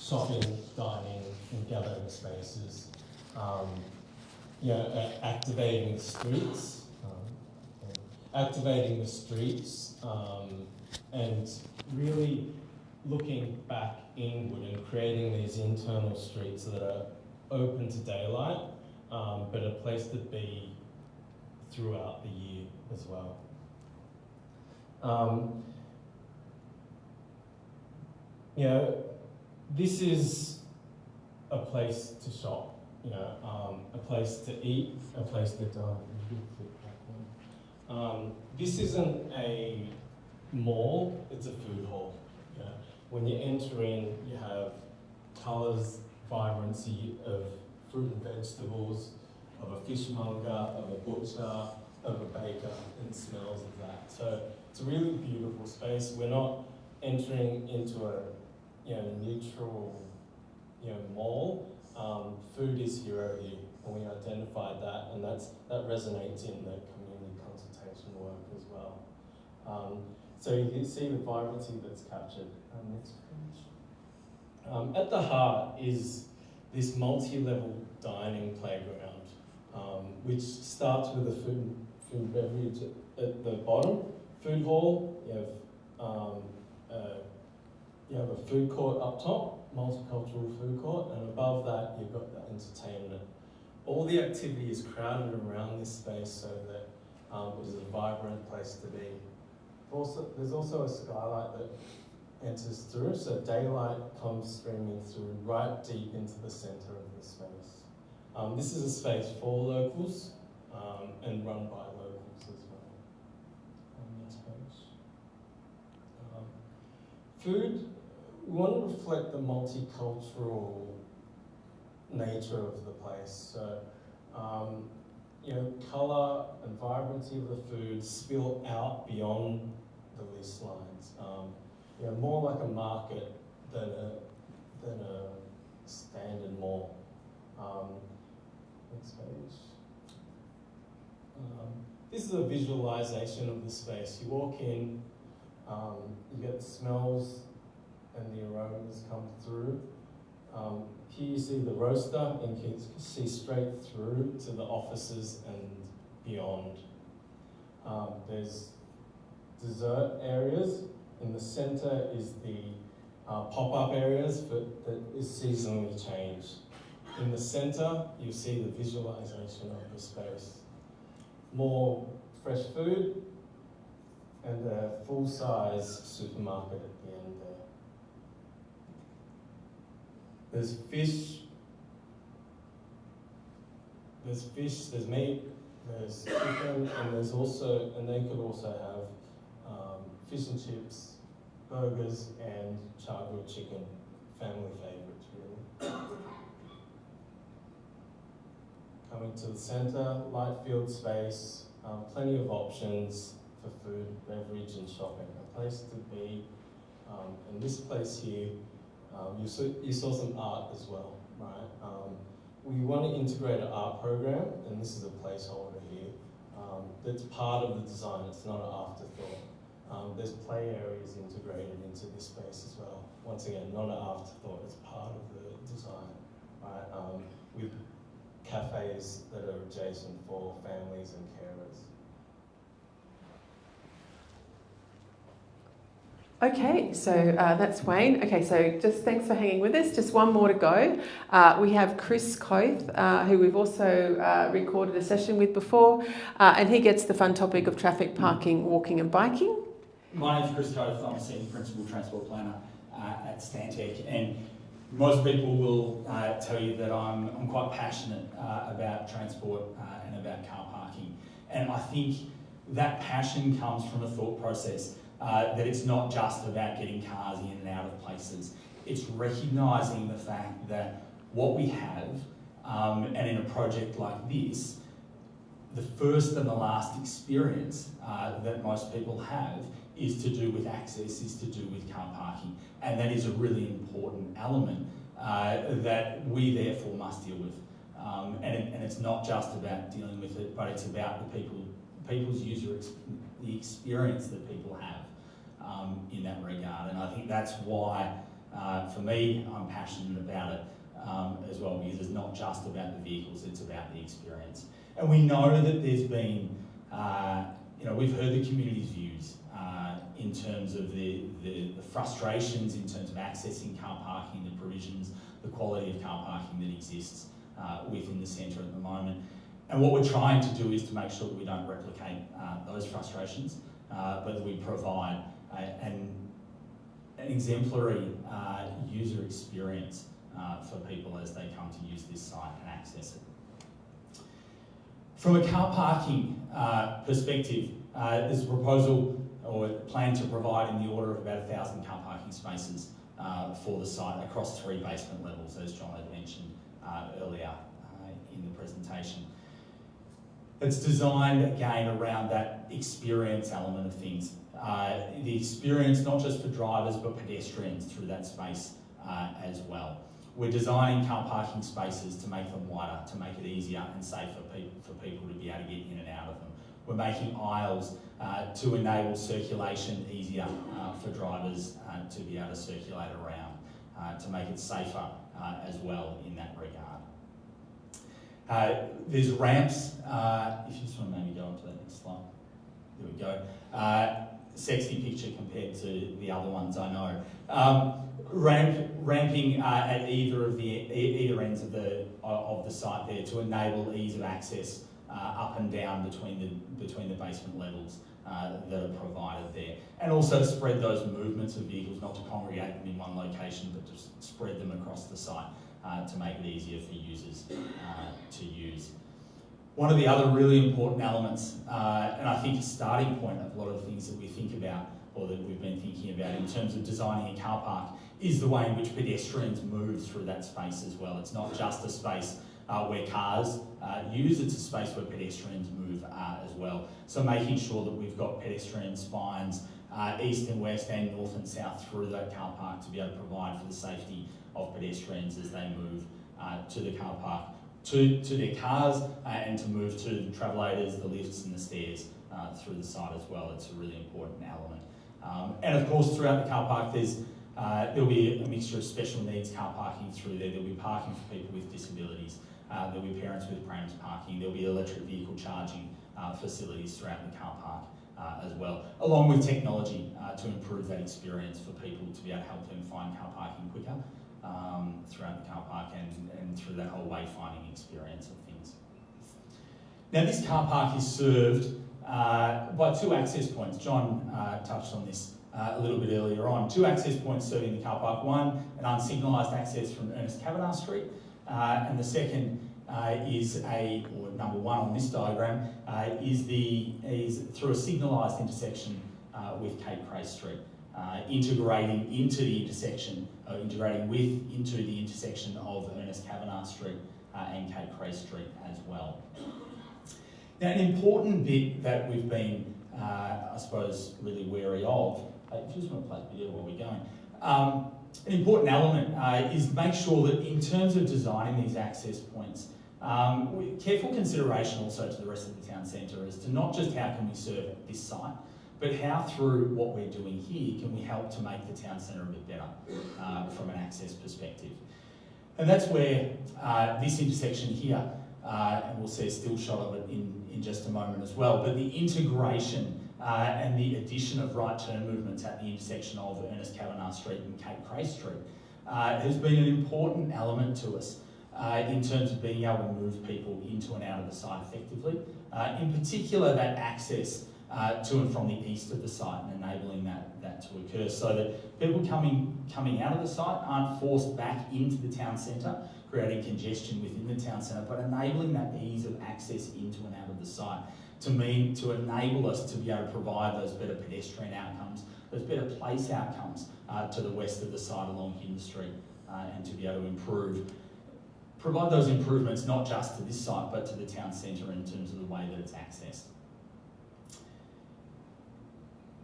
shopping, dining, and gathering spaces. You know, activating the streets, and really looking back inward and creating these internal streets that are open to daylight, but a place to be throughout the year as well. You know, this is a place to shop. You know, a place to eat, a place to dine. This isn't a mall, it's a food hall. You know? When you enter in, you have colours, vibrancy of fruit and vegetables, of a fishmonger, of a butcher, of a baker, and smells of that. So it's a really beautiful space. We're not entering into a, you know, neutral, you know, mall. Food is hero here, and we identified that, and that resonates in the community consultation work as well. So you can see the vibrancy that's captured. Next page. At the heart is this multi-level dining playground, which starts with a food and beverage at the bottom. Food hall, you have a food court up top, multicultural food court, and above that you've got the entertainment. All the activity is crowded around this space so that it is a vibrant place to be. There's also a skylight that enters through, so daylight comes streaming through right deep into the centre of the space. This is a space for locals and run by locals as well. Next page. Food. We want to reflect the multicultural nature of the place. So, you know, colour and vibrancy of the food spill out beyond the list lines. You know, more like a market than a standard mall. Next page. This is a visualisation of the space. You walk in, you get the smells and the aromas come through. Here you see the roaster, and you can see straight through to the offices and beyond. There's dessert areas. In the centre is the pop-up areas that is seasonally changed. In the centre, you see the visualisation of the space. More fresh food and a full-size supermarket at the end there. There's fish, there's meat, there's chicken, and they could also have fish and chips, burgers, and char-grilled chicken, family favourites really. Coming to the centre, light field space, plenty of options for food, beverage, and shopping. A place to be. And this place here, you saw some art as well, right? We want to integrate an art program, and this is a placeholder here. That's part of the design, it's not an afterthought. There's play areas integrated into this space as well. Once again, not an afterthought, it's part of the design, right? With cafes that are adjacent for families and carers. Okay, so that's Wayne. Okay, so just thanks for hanging with us. Just one more to go. We have Chris Coath, who we've also recorded a session with before, and he gets the fun topic of traffic, parking, walking and biking. My name's Chris Coath. I'm a Senior Principal Transport Planner at Stantec, and most people will tell you that I'm quite passionate about transport and about car parking. And I think that passion comes from a thought process that it's not just about getting cars in and out of places. It's recognising the fact that what we have, and in a project like this, the first and the last experience that most people have is to do with access, is to do with car parking. And that is a really important element that we therefore must deal with. And it's not just about dealing with it, but it's about the people's the experience that people have in that regard. And I think that's why, for me, I'm passionate about it as well, because it's not just about the vehicles, it's about the experience. And we know that there's been, we've heard the community's views in terms of the frustrations in terms of accessing car parking, the provisions, the quality of car parking that exists within the centre at the moment. And what we're trying to do is to make sure that we don't replicate those frustrations, but that we provide an exemplary user experience for people as they come to use this site and access it. From a car parking perspective, there's a proposal or a plan to provide in the order of about 1,000 car parking spaces for the site across 3 basement levels, as John had mentioned earlier in the presentation. It's designed again around that experience element of things. The experience not just for drivers but pedestrians through that space as well. We're designing car parking spaces to make them wider, to make it easier and safer for people to be able to get in and out of them. We're making aisles to enable circulation easier for drivers to be able to circulate around, to make it safer as well in that regard. There's ramps, if you just want to maybe go on to that next slide. There we go. Sexy picture compared to the other ones, I know. Ramping at either ends of the site there to enable ease of access up and down between the basement levels that are provided there, and also to spread those movements of vehicles, not to congregate them in one location, but to spread them across the site to make it easier for users to use. One of the other really important elements, and I think a starting point of a lot of the things that we think about, or that we've been thinking about in terms of designing a car park, is the way in which pedestrians move through that space as well. It's not just a space where cars use, it's a space where pedestrians move as well. So making sure that we've got pedestrian spines east and west and north and south through that car park to be able to provide for the safety of pedestrians as they move to the car park, to their cars, and to move to the travellators, the lifts and the stairs through the site as well. It's a really important element. And of course, throughout the car park, there'll be a mixture of special needs car parking through there. There'll be parking for people with disabilities. There'll be parents with prams parking. There'll be electric vehicle charging facilities throughout the car park as well, along with technology to improve that experience for people to be able to help them find car parking quicker throughout the car park and through that whole wayfinding experience of things. Now, this car park is served by 2 access points. John touched on this a little bit earlier on. 2 access points serving the car park. One, an unsignalised access from Ernest Kavanagh Street, and the second or number 1 on this diagram, is through a signalised intersection with Kate Cray Street, integrating into the intersection, into the intersection of Ernest Kavanagh Street and Kate Cray Street as well. Now, an important bit that we've been, I suppose, really wary of, if you just want to play the video while we're going, an important element is make sure that in terms of designing these access points, with careful consideration also to the rest of the town centre as to not just how can we serve this site, but how through what we're doing here can we help to make the town centre a bit better from an access perspective. And that's where this intersection here, and we'll see a still shot of it in just a moment as well, but the integration and the addition of right turn movements at the intersection of Ernest Kavanagh Street and Cape Cray Street has been an important element to us in terms of being able to move people into and out of the site effectively. In particular, that access to and from the east of the site and enabling that to occur so that people coming out of the site aren't forced back into the town centre, creating congestion within the town centre, but enabling that ease of access into and out of the site to enable us to be able to provide those better pedestrian outcomes, those better place outcomes to the west of the site along Hinder Street, and to be able to provide those improvements not just to this site but to the town centre in terms of the way that it's accessed.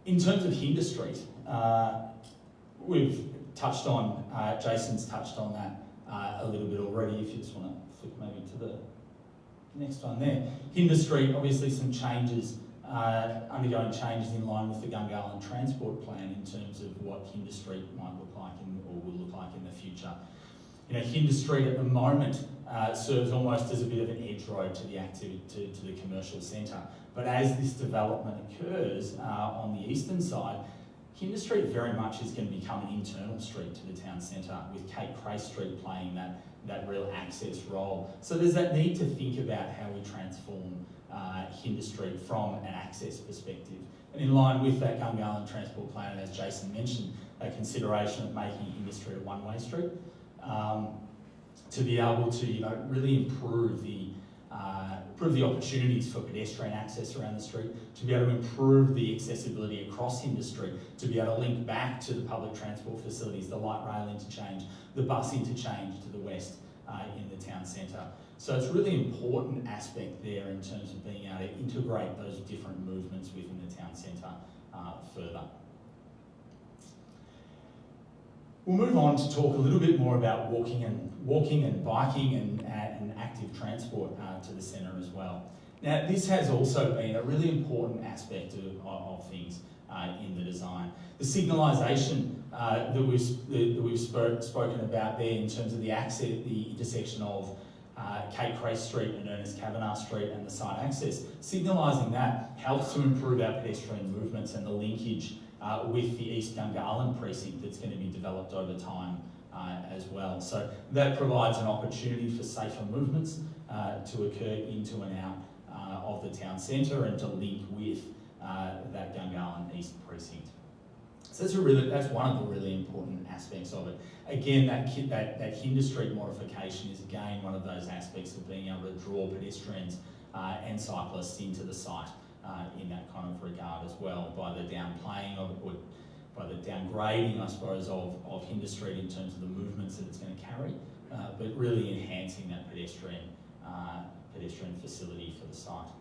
In terms of Hinder Street, we've touched on, Jason's touched on that a little bit already. If you just want to flick maybe to the next one there. Hinder Street, obviously some changes, undergoing changes in line with the Gungahlin Transport Plan in terms of what Hinder Street might look like or will look like in the future. You know, Hinder Street at the moment serves almost as a bit of an edge road to the commercial centre. But as this development occurs on the eastern side, Hinder Street very much is going to become an internal street to the town centre, with Cape Cray Street playing that real access role. So there's that need to think about how we transform Hinder Street from an access perspective. And in line with that Gungahlin Transport Plan, and as Jason mentioned, a consideration of making Hinder Street a one-way street, to be able to really improve the opportunities for pedestrian access around the street, to be able to improve the accessibility across Hinder Street, to be able to link back to the public transport facilities, the light rail interchange, the bus interchange to the west in the town centre. So it's a really important aspect there in terms of being able to integrate those different movements within the town centre further. We'll move on to talk a little bit more about walking and biking and active transport to the centre as well. Now, this has also been a really important aspect of things in the design. The signalisation that we've spoken about there in terms of the access, the intersection of Cape Cray Street and Ernest Kavanagh Street and the site access, signalising that helps to improve our pedestrian movements and the linkage with the East Gungahlin precinct that's going to be developed over time as well. So that provides an opportunity for safer movements to occur into and out of the town centre and to link with that Gungahlin East precinct. So that's one of the really important aspects of it. Again, that Hinder Street modification is again one of those aspects of being able to draw pedestrians and cyclists into the site in that kind of regard as well, by the downplaying of it, or by the downgrading, I suppose, of Hinder Street in terms of the movements that it's going to carry, but really enhancing that pedestrian facility for the site.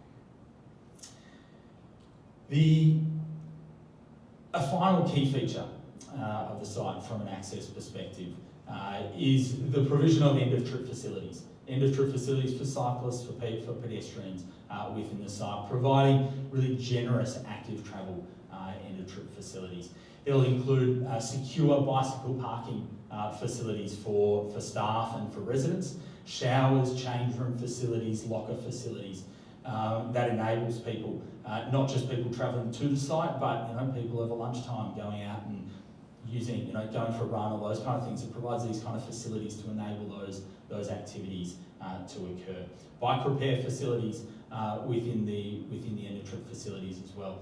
A final key feature of the site from an access perspective is the provision of end-of-trip facilities. End-of-trip facilities for cyclists, for pedestrians within the site, providing really generous active travel end-of-trip facilities. It'll include secure bicycle parking facilities for staff and for residents, showers, change room facilities, locker facilities. That enables people, not just people travelling to the site, but people over lunchtime going out and using, going for a run or those kind of things. It provides these kind of facilities to enable those activities to occur. Bike repair facilities within the end-of-trip facilities as well.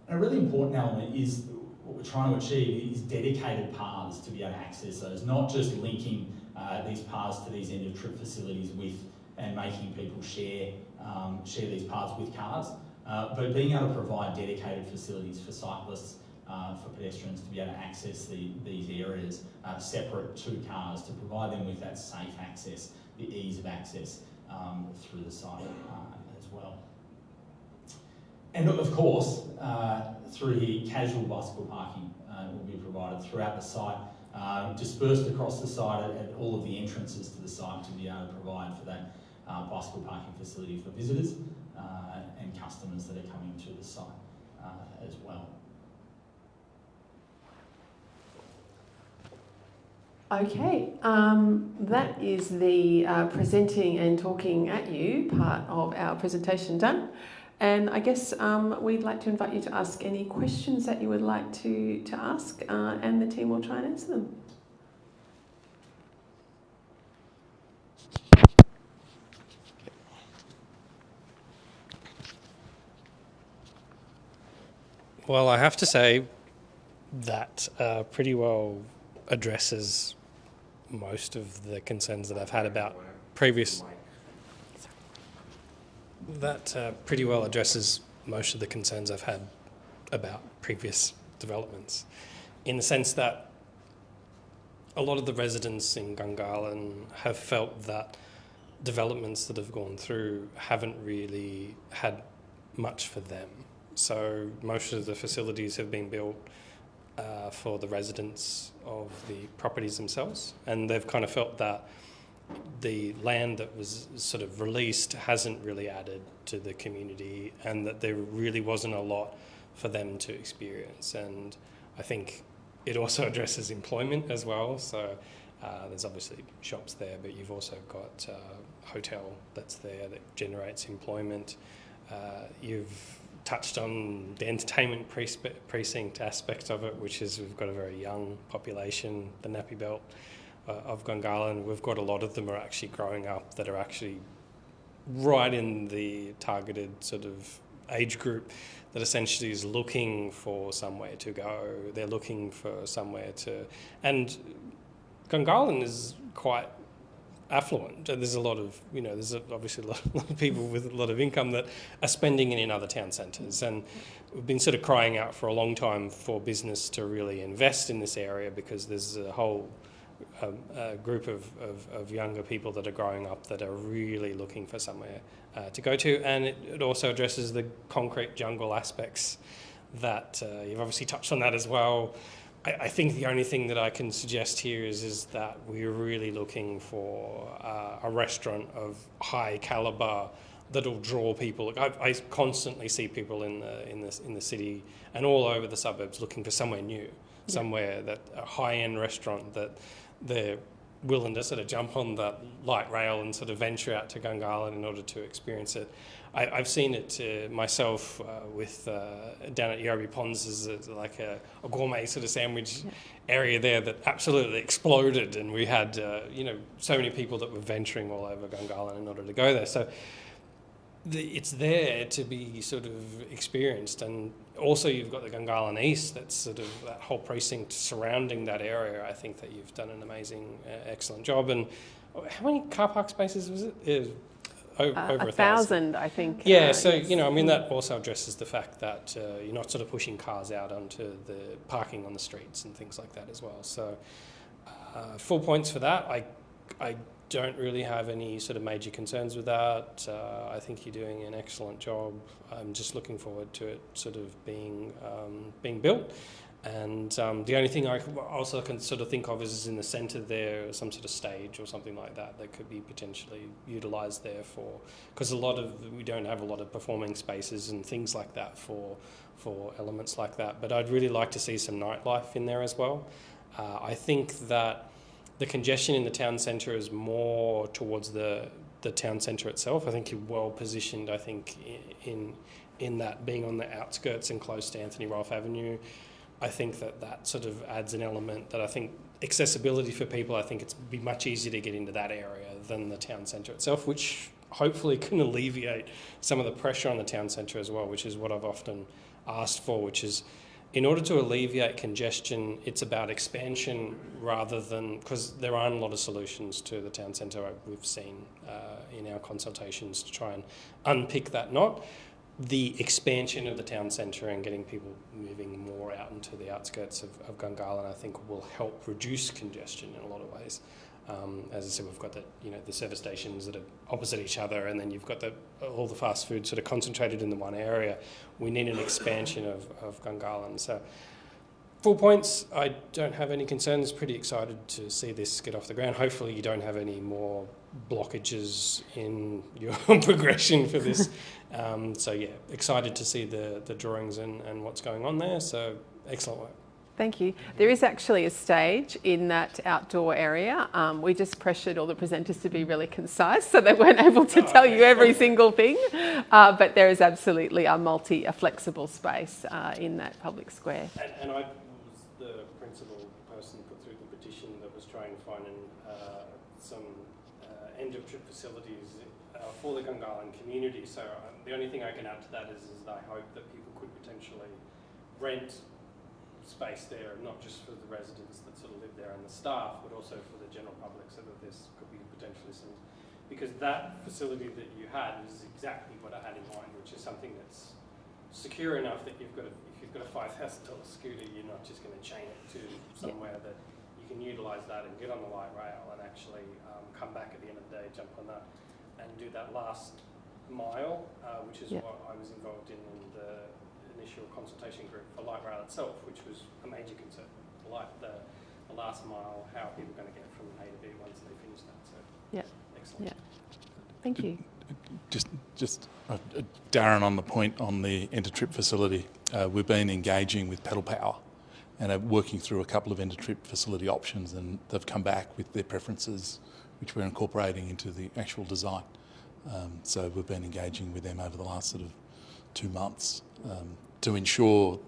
And a really important element is what we're trying to achieve is dedicated paths to be able to access those, not just linking these paths to these end-of-trip facilities with and making people share these paths with cars, but being able to provide dedicated facilities for cyclists, for pedestrians to be able to access these areas separate to cars, to provide them with that safe access, the ease of access through the site as well. And of course, through here, casual bicycle parking will be provided throughout the site, dispersed across the site at all of the entrances to the site, to be able to provide for that bicycle parking facility for visitors and customers that are coming to the site as well. Okay, that is the presenting and talking at you part of our presentation done. And I guess we'd like to invite you to ask any questions that you would like to ask, and the team will try and answer them. Well, I have to say that pretty well addresses most of the concerns that I've had about previous. That pretty well addresses most of the concerns I've had about previous developments, in the sense that a lot of the residents in Gungahlin have felt that developments that have gone through haven't really had much for them. So most of the facilities have been built for the residents of the properties themselves, and they've kind of felt that the land that was sort of released hasn't really added to the community, and that there really wasn't a lot for them to experience. And I think it also addresses employment as well. So there's obviously shops there, but you've also got a hotel that's there that generates employment. You've touched on the entertainment precinct aspect of it, which is we've got a very young population, the nappy belt of Gungahlin. We've got a lot of them are actually growing up that are actually right in the targeted sort of age group that essentially is looking for somewhere to go. They're looking for somewhere to... And Gungahlin is quite affluent. There's a lot of, there's obviously a lot of people with a lot of income that are spending it in other town centres. And we've been sort of crying out for a long time for business to really invest in this area, because there's a whole group of younger people that are growing up that are really looking for somewhere to go to. And it also addresses the concrete jungle aspects that you've obviously touched on that as well. I think the only thing that I can suggest here is that we're really looking for a restaurant of high calibre that'll draw people. I constantly see people in the city and all over the suburbs looking for somewhere new, somewhere that a high-end restaurant that they're willing to sort of jump on that light rail and sort of venture out to Gungahlin in order to experience it. I've seen it myself with down at Yarrabee Ponds as like a gourmet sort of sandwich area there that absolutely exploded, and we had so many people that were venturing all over Gungahlin in order to go there. So it's there to be sort of experienced. And also you've got the Gungahlin East, that's sort of that whole precinct surrounding that area. I think that you've done an amazing, excellent job. And how many car park spaces was it? Over 1,000, I think. Yeah, so, yes. That also addresses the fact that you're not sort of pushing cars out onto the parking on the streets and things like that as well. So full points for that. I don't really have any sort of major concerns with that. I think you're doing an excellent job. I'm just looking forward to it sort of being built. And the only thing I also can sort of think of is in the centre there, some sort of stage or something like that could be potentially utilised there for, because we don't have a lot of performing spaces and things like that for elements like that. But I'd really like to see some nightlife in there as well. I think that the congestion in the town centre is more towards the town centre itself. I think you're well positioned, I think, in that being on the outskirts and close to Anthony Rolfe Avenue. I think that sort of adds an element that I think accessibility for people, I think it'd be much easier to get into that area than the town centre itself, which hopefully can alleviate some of the pressure on the town centre as well, which is what I've often asked for, which is in order to alleviate congestion, it's about expansion rather than, because there aren't a lot of solutions to the town centre we've seen in our consultations to try and unpick that knot. The expansion of the town centre and getting people moving more out into the outskirts of Gungahlin, I think, will help reduce congestion in a lot of ways. As I said, we've got the service stations that are opposite each other, and then you've got all the fast food sort of concentrated in the one area. We need an expansion of Gungahlin. So, full points. I don't have any concerns. Pretty excited to see this get off the ground. Hopefully, you don't have any more blockages in your progression for this. Excited to see the drawings and what's going on there. So, excellent work. Thank you. There is actually a stage in that outdoor area. We just pressured all the presenters to be really concise, so they weren't able to tell you every single thing. But there is absolutely a flexible space in that public square. And I was the principal person put through the petition that was trying to find some end of trip facilities for the Gungahlin community. So the only thing I can add to that is I hope that people could potentially rent space there, not just for the residents that sort of live there and the staff, but also for the general public, so that this could be potentially some, because that facility that you had is exactly what I had in mind, which is something that's secure enough that if you've got a $5,000 scooter, you're not just going to chain it to somewhere that you can utilise that and get on the light rail and actually come back at the end of the day, jump on that and do that last mile, which is what I was involved in the initial consultation group for light rail itself, which was a major concern. The last mile, how are people going to get from A to B once they finish that? So, excellent. Yeah. Thank you. Just Darren, on the point on the end-of-trip facility, we've been engaging with Pedal Power and are working through a couple of end-of-trip facility options, and they've come back with their preferences, which we're incorporating into the actual design. So we've been engaging with them over the last sort of 2 months to ensure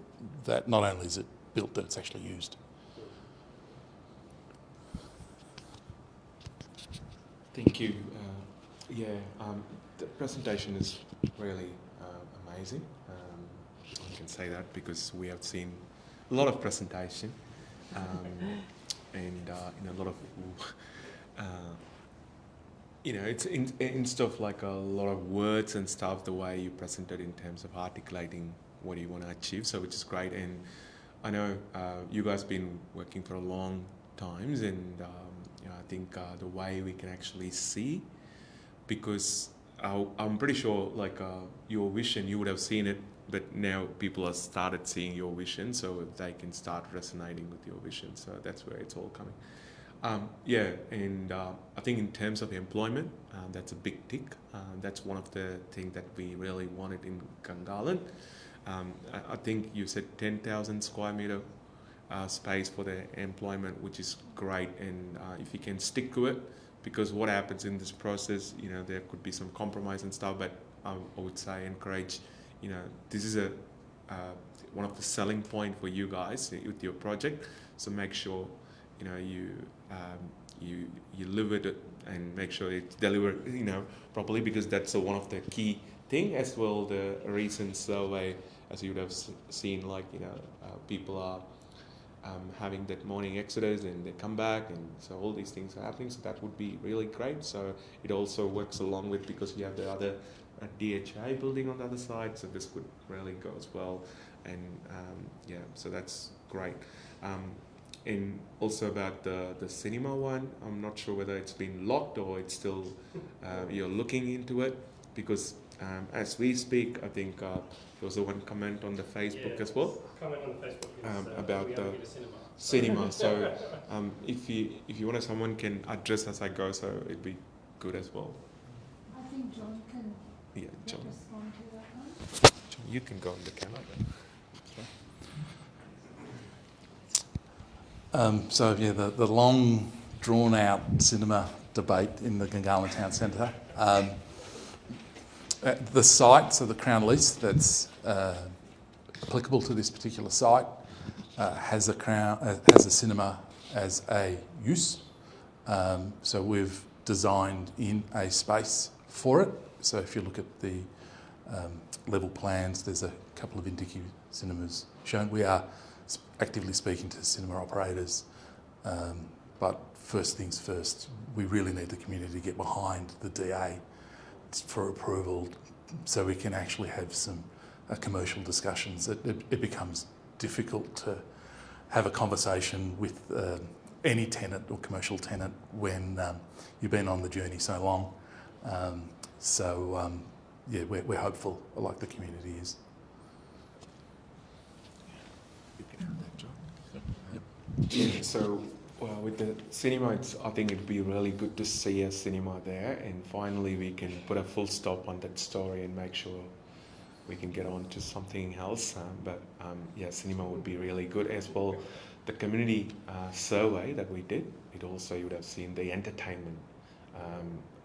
that not only is it built, that it's actually used. Thank you. The presentation is really amazing. I can say that because we have seen a lot of presentation and a lot of it's in stuff like a lot of words and stuff, the way you presented in terms of articulating what you want to achieve, so which is great. And I know you guys been working for a long times, and I think the way we can actually see, because I'm pretty sure like your vision, you would have seen it, but now people have started seeing your vision, so they can start resonating with your vision. So that's where it's all coming. I think in terms of employment, that's a big tick. That's one of the things that we really wanted in Gungahlin. I think you said 10,000 square metre space for the employment, which is great. And if you can stick to it, because what happens in this process, there could be some compromise and stuff, but I would say encourage, this is one of the selling point for you guys with your project. So make sure, you live with it and make sure it's delivered, properly, because that's one of the key thing as well. The recent survey, as you would have seen, like, people are having that morning exodus and they come back, and so all these things are happening. So that would be really great. So it also works along with, because you have the other DHA building on the other side, so this would really go as well. And so that's great. And also about the cinema one, I'm not sure whether it's been locked or it's still you're looking into it, because as we speak, I think there was one comment on the Facebook as well. Comment on the Facebook is, about the cinema. So if you want, someone can address as I go, so it'd be good as well. I think John can John. respond to that one. John, you can go on the camera. The long drawn out cinema debate in the Gungahlin Town Centre. The site, so the Crown lease that's applicable to this particular site, has a cinema as a use. So we've designed in a space for it. So if you look at the level plans, there's a couple of indicative cinemas shown. We are actively speaking to cinema operators, but first things first, we really need the community to get behind the DA for approval, so we can actually have some commercial discussions. It becomes difficult to have a conversation with any tenant or commercial tenant when you've been on the journey so long. We're hopeful, like the community is. So with the cinema, I think it'd be really good to see a cinema there, and finally we can put a full stop on that story and make sure we can get on to something else. But yeah, cinema would be really good as well. The community survey that we did, it also, you would have seen the entertainment.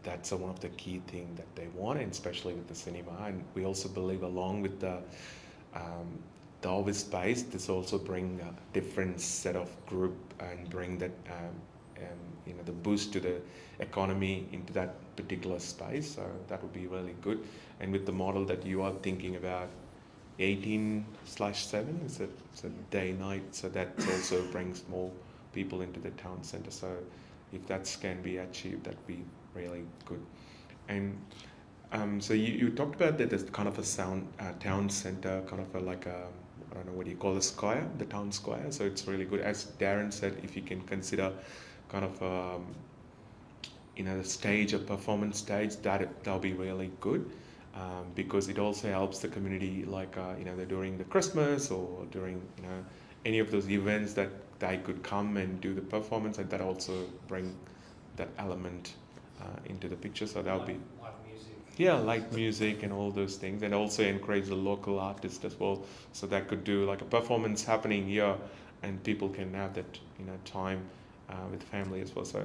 That's one of the key things that they want, and especially with the cinema. And we also believe, along with the office space, this also bring a different set of group and bring that the boost to the economy into that particular space. So that would be really good. And with the model that you are thinking about, 18/7, it's a day night, so that also brings more people into the town centre. So if that can be achieved, that'd be really good. And so you talked about that there's kind of a town centre, kind of I don't know, what do you call the square, the town square. So it's really good. As Darren said, if you can consider kind of the stage, a performance stage, that'll be really good. Because it also helps the community, like during the Christmas or during any of those events that they could come and do the performance, and that also bring that element into the picture. So that'll be live music. Yeah, light music and all those things, and also encourage the local artists as well. So that could do like a performance happening here, and people can have that time with family as well. So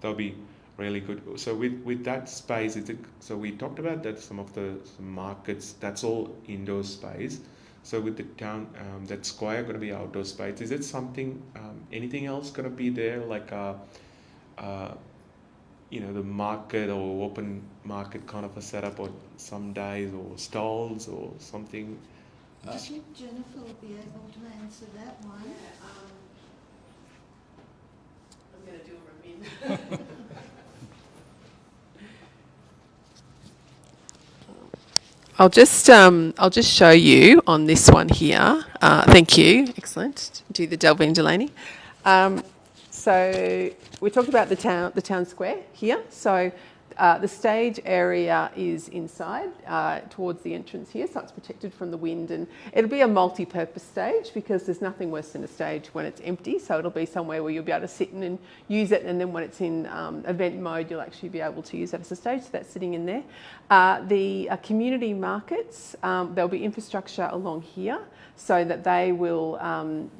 that'll be really good. So with that space, so we talked about that some markets, that's all indoor space. So with the town, that square going to be outdoor space. Is it something, anything else going to be there, like the market or open market kind of a setup, or some days, or stalls or something? I think Jennifer will be able to answer that one. I'm going to do a review. I'll just show you on this one here. Thank you. Excellent. Do the Delvine Delaney. So we talked about the town square here. So the stage area is inside towards the entrance here, so it's protected from the wind, and it'll be a multi-purpose stage because there's nothing worse than a stage when it's empty. So it'll be somewhere where you'll be able to sit in and use it, and then when it's in event mode, you'll actually be able to use that as a stage. So that's sitting in there. The community markets, there'll be infrastructure along here, so that they will,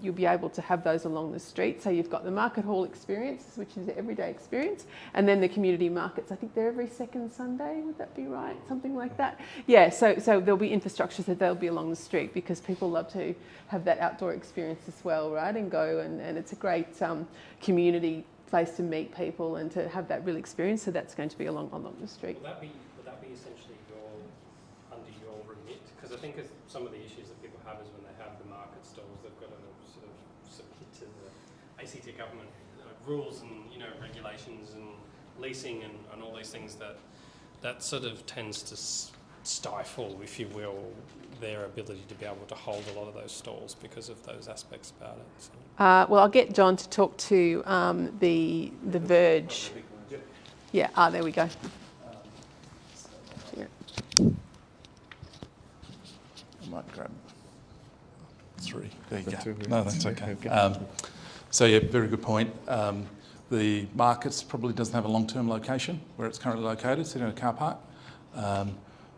you'll be able to have those along the street. So you've got the market hall experience, which is the everyday experience, and then the community markets. I think they're every second Sunday, would that be right? Something like that. Yeah, so there'll be infrastructure that they'll be along the street, because people love to have that outdoor experience as well, right? And go, and it's a great community place to meet people and to have that real experience. So that's going to be along the street. Would that be essentially under your remit? Because I think some of the issues that people have is when they have the market stalls, they've got to sort of submit to the ACT government rules and regulations and leasing and all these things that sort of tends to stifle, if you will, their ability to be able to hold a lot of those stalls because of those aspects about it. So. Well, I'll get John to talk to the Verge. Yeah. There we go. I might grab 3. There you go. No, that's okay. So yeah, very good point. The markets probably doesn't have a long-term location where it's currently located, sitting in a car park.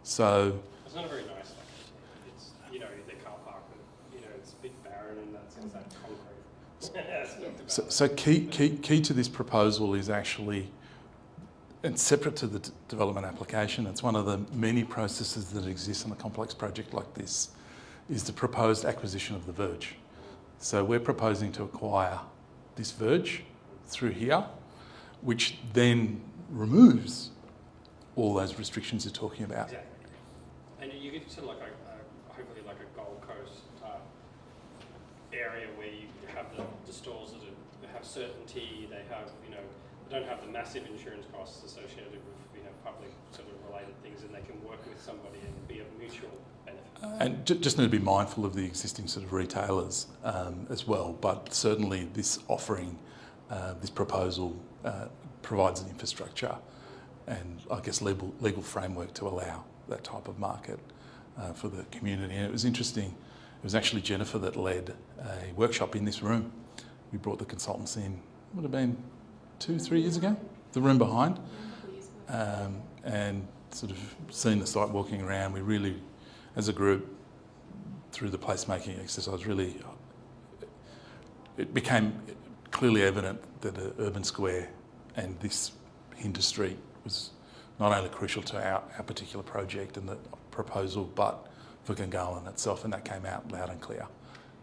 So it's not a very nice location. It's the car park, but it's a bit barren and that's that concrete. So key to this proposal is actually, and separate to the development application, it's one of the many processes that exist in a complex project like this, is the proposed acquisition of the Verge. So we're proposing to acquire this Verge through here, which then removes all those restrictions you're talking about. Exactly. And you get to hopefully like a Gold Coast area where you have the stalls that have certainty, they have, they don't have the massive insurance costs associated with, public sort of related things, and they can work with somebody and be of mutual benefit. And just need to be mindful of the existing sort of retailers as well, but certainly this offering, this proposal provides an infrastructure and I guess legal framework to allow that type of market for the community. And it was interesting, it was actually Jennifer that led a workshop in this room. We brought the consultants in, would have been 2-3 years ago, the room behind, and sort of seen the site walking around. We really as a group, through the placemaking exercise, really, it became clearly evident that an urban square and this industry was not only crucial to our particular project and the proposal, but for Gungahlin itself, and that came out loud and clear.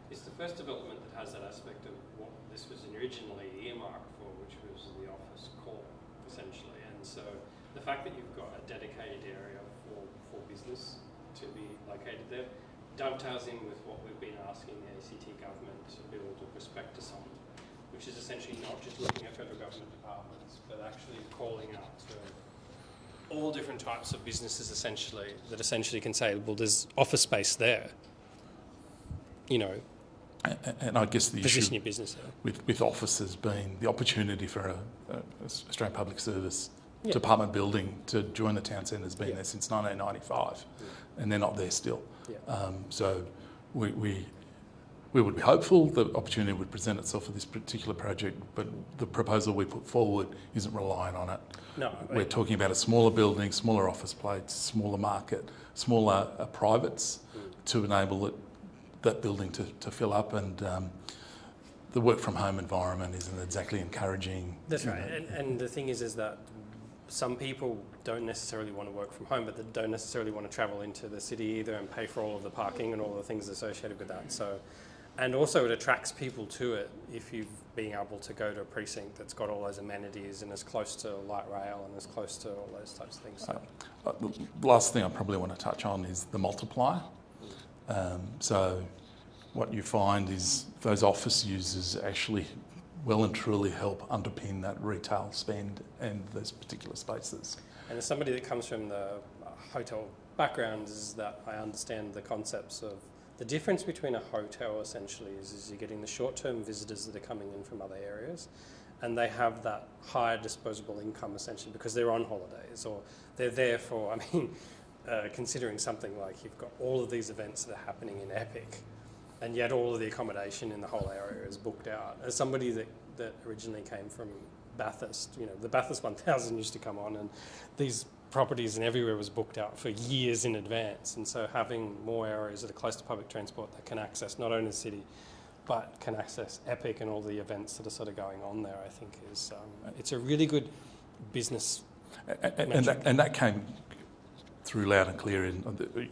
It's the first development that has that aspect of what this was originally earmarked for, which was the office core, essentially. And so the fact that you've got a dedicated area for business to be located there dovetails in with what we've been asking the ACT government to build a prospectus on, which is essentially not just looking at federal government departments, but actually calling out to all different types of businesses essentially that essentially can say, well, there's office space there. You know, and I guess the position issue your business there. with offices being the opportunity for a Australian Public Service Yeah. department building to join the town centre has been there since 1995, and they're not there still. Yeah. So we would be hopeful the opportunity would present itself for this particular project, but the proposal we put forward isn't relying on it. No, We're talking about a smaller building, smaller office plates, smaller market, smaller privates to enable that building to fill up, and the work from home environment isn't exactly encouraging. That's right. And the thing is that some people don't necessarily want to work from home, but they don't necessarily want to travel into the city either and pay for all of the parking and all the things associated with that. So, and also it attracts people to it if you've been able to go to a precinct that's got all those amenities and is close to light rail and is close to all those types of things. So. The last thing I probably want to touch on is the multiplier. So what you find is those office users actually well and truly help underpin that retail spend and those particular spaces. And as somebody that comes from the hotel background, is that I understand the concepts of the difference between a hotel essentially is you're getting the short-term visitors that are coming in from other areas, and they have that higher disposable income essentially because they're on holidays or they're there for, considering something like you've got all of these events that are happening in Epic, and yet all of the accommodation in the whole area is booked out. As somebody that originally came from Bathurst, the Bathurst 1000 used to come on, and these properties and everywhere was booked out for years in advance. And so having more areas that are close to public transport that can access not only the city, but can access Epic and all the events that are sort of going on there, I think is, it's a really good business. And that came through loud and clear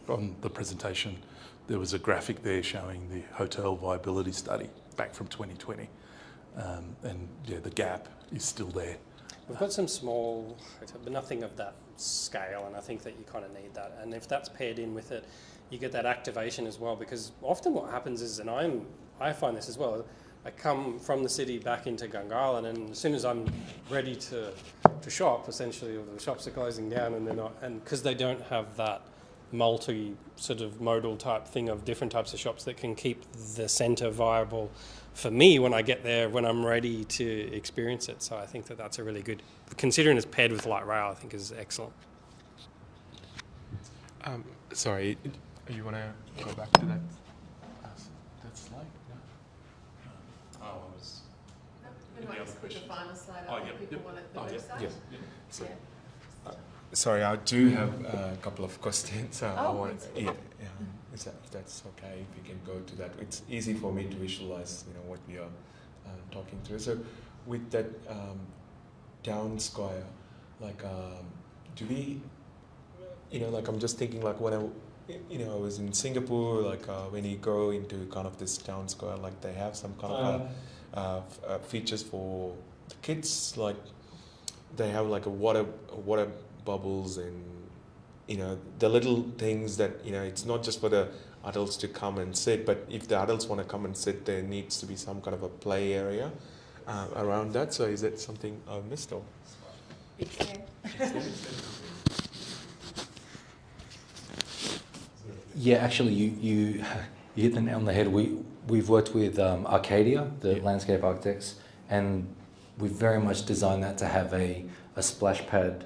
on the presentation. There was a graphic there showing the hotel viability study back from 2020. The gap is still there. We've got some small, but nothing of that scale, and I think that you kind of need that. And if that's paired in with it, you get that activation as well, because often what happens is, and I find this as well, I come from the city back into Gungahlin, and as soon as I'm ready to shop, essentially, or the shops are closing down, and they're not, and because they don't have that multi sort of modal type thing of different types of shops that can keep the centre viable for me when I get there, when I'm ready to experience it. So I think that that's a really good, considering it's paired with light rail, I think is excellent. Sorry, you want to go back to that slide? I was... We might just put the final slide up if people want it, the website. Yeah. So, sorry, I do have a couple of questions. If that's okay, if we can go to that. It's easy for me to visualize, what we are talking through. So, with that town square, do we, I'm just thinking, when I was in Singapore, when you go into kind of this town square, they have some kind of features for the kids, they have a water bubbles and the little things that it's not just for the adults to come and sit, but if the adults want to come and sit, there needs to be some kind of a play area around that. So is it something I missed or? It's there. Yeah, actually, you hit the nail on the head. We've worked with Arcadia, the landscape architects, and we've very much designed that to have a splash pad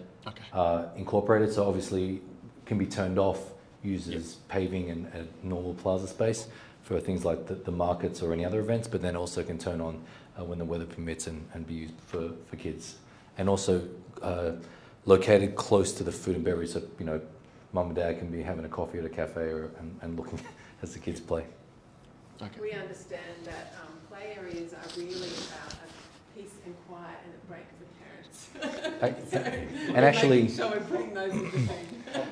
incorporated. So obviously, can be turned off, used as paving and normal plaza space for things like the markets or any other events, but then also can turn on when the weather permits and be used for kids. And also located close to the food and beverage, so mum and dad can be having a coffee at a cafe and looking as the kids play. Okay. We understand that play areas are really about a peace and quiet and a break for parents. So And actually, making sure we're putting those in between.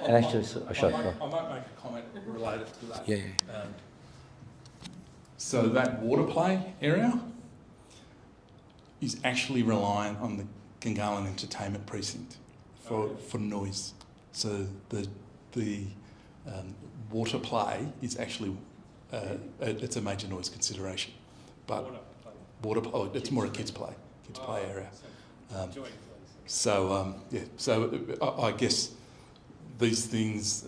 and actually, I might make a comment related to that. Yeah. So that water play area is actually reliant on the Gungahlin Entertainment Precinct for noise. So the water play is actually it's a major noise consideration, but water play, it's more a kids play area. So I guess these things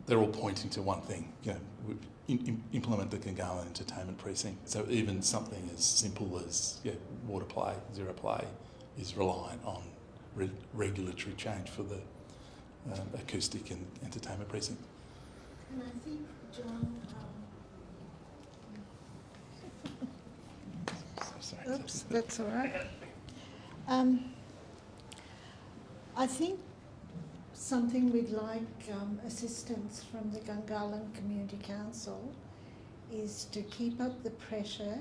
they're all pointing to one thing. You know, implement the Gungahlin Entertainment Precinct. So even something as simple as water play, zero play, is reliant on regulatory change for the acoustic and entertainment precinct. And I think, John, oops, that's all right. I think something we'd like assistance from the Gungahlin Community Council is to keep up the pressure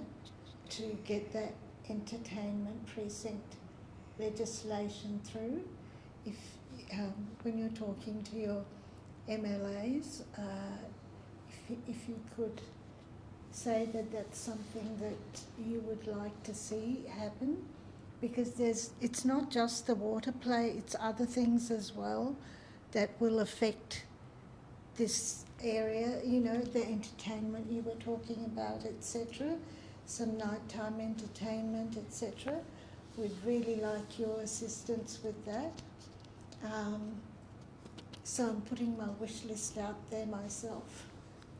to get that entertainment precinct legislation through. If when you're talking to your MLAs, if you could say that that's something that you would like to see happen, because it's not just the water play, it's other things as well that will affect this area, you know, the entertainment you were talking about, etc., some nighttime entertainment, etc. We'd really like your assistance with that. So I'm putting my wish list out there myself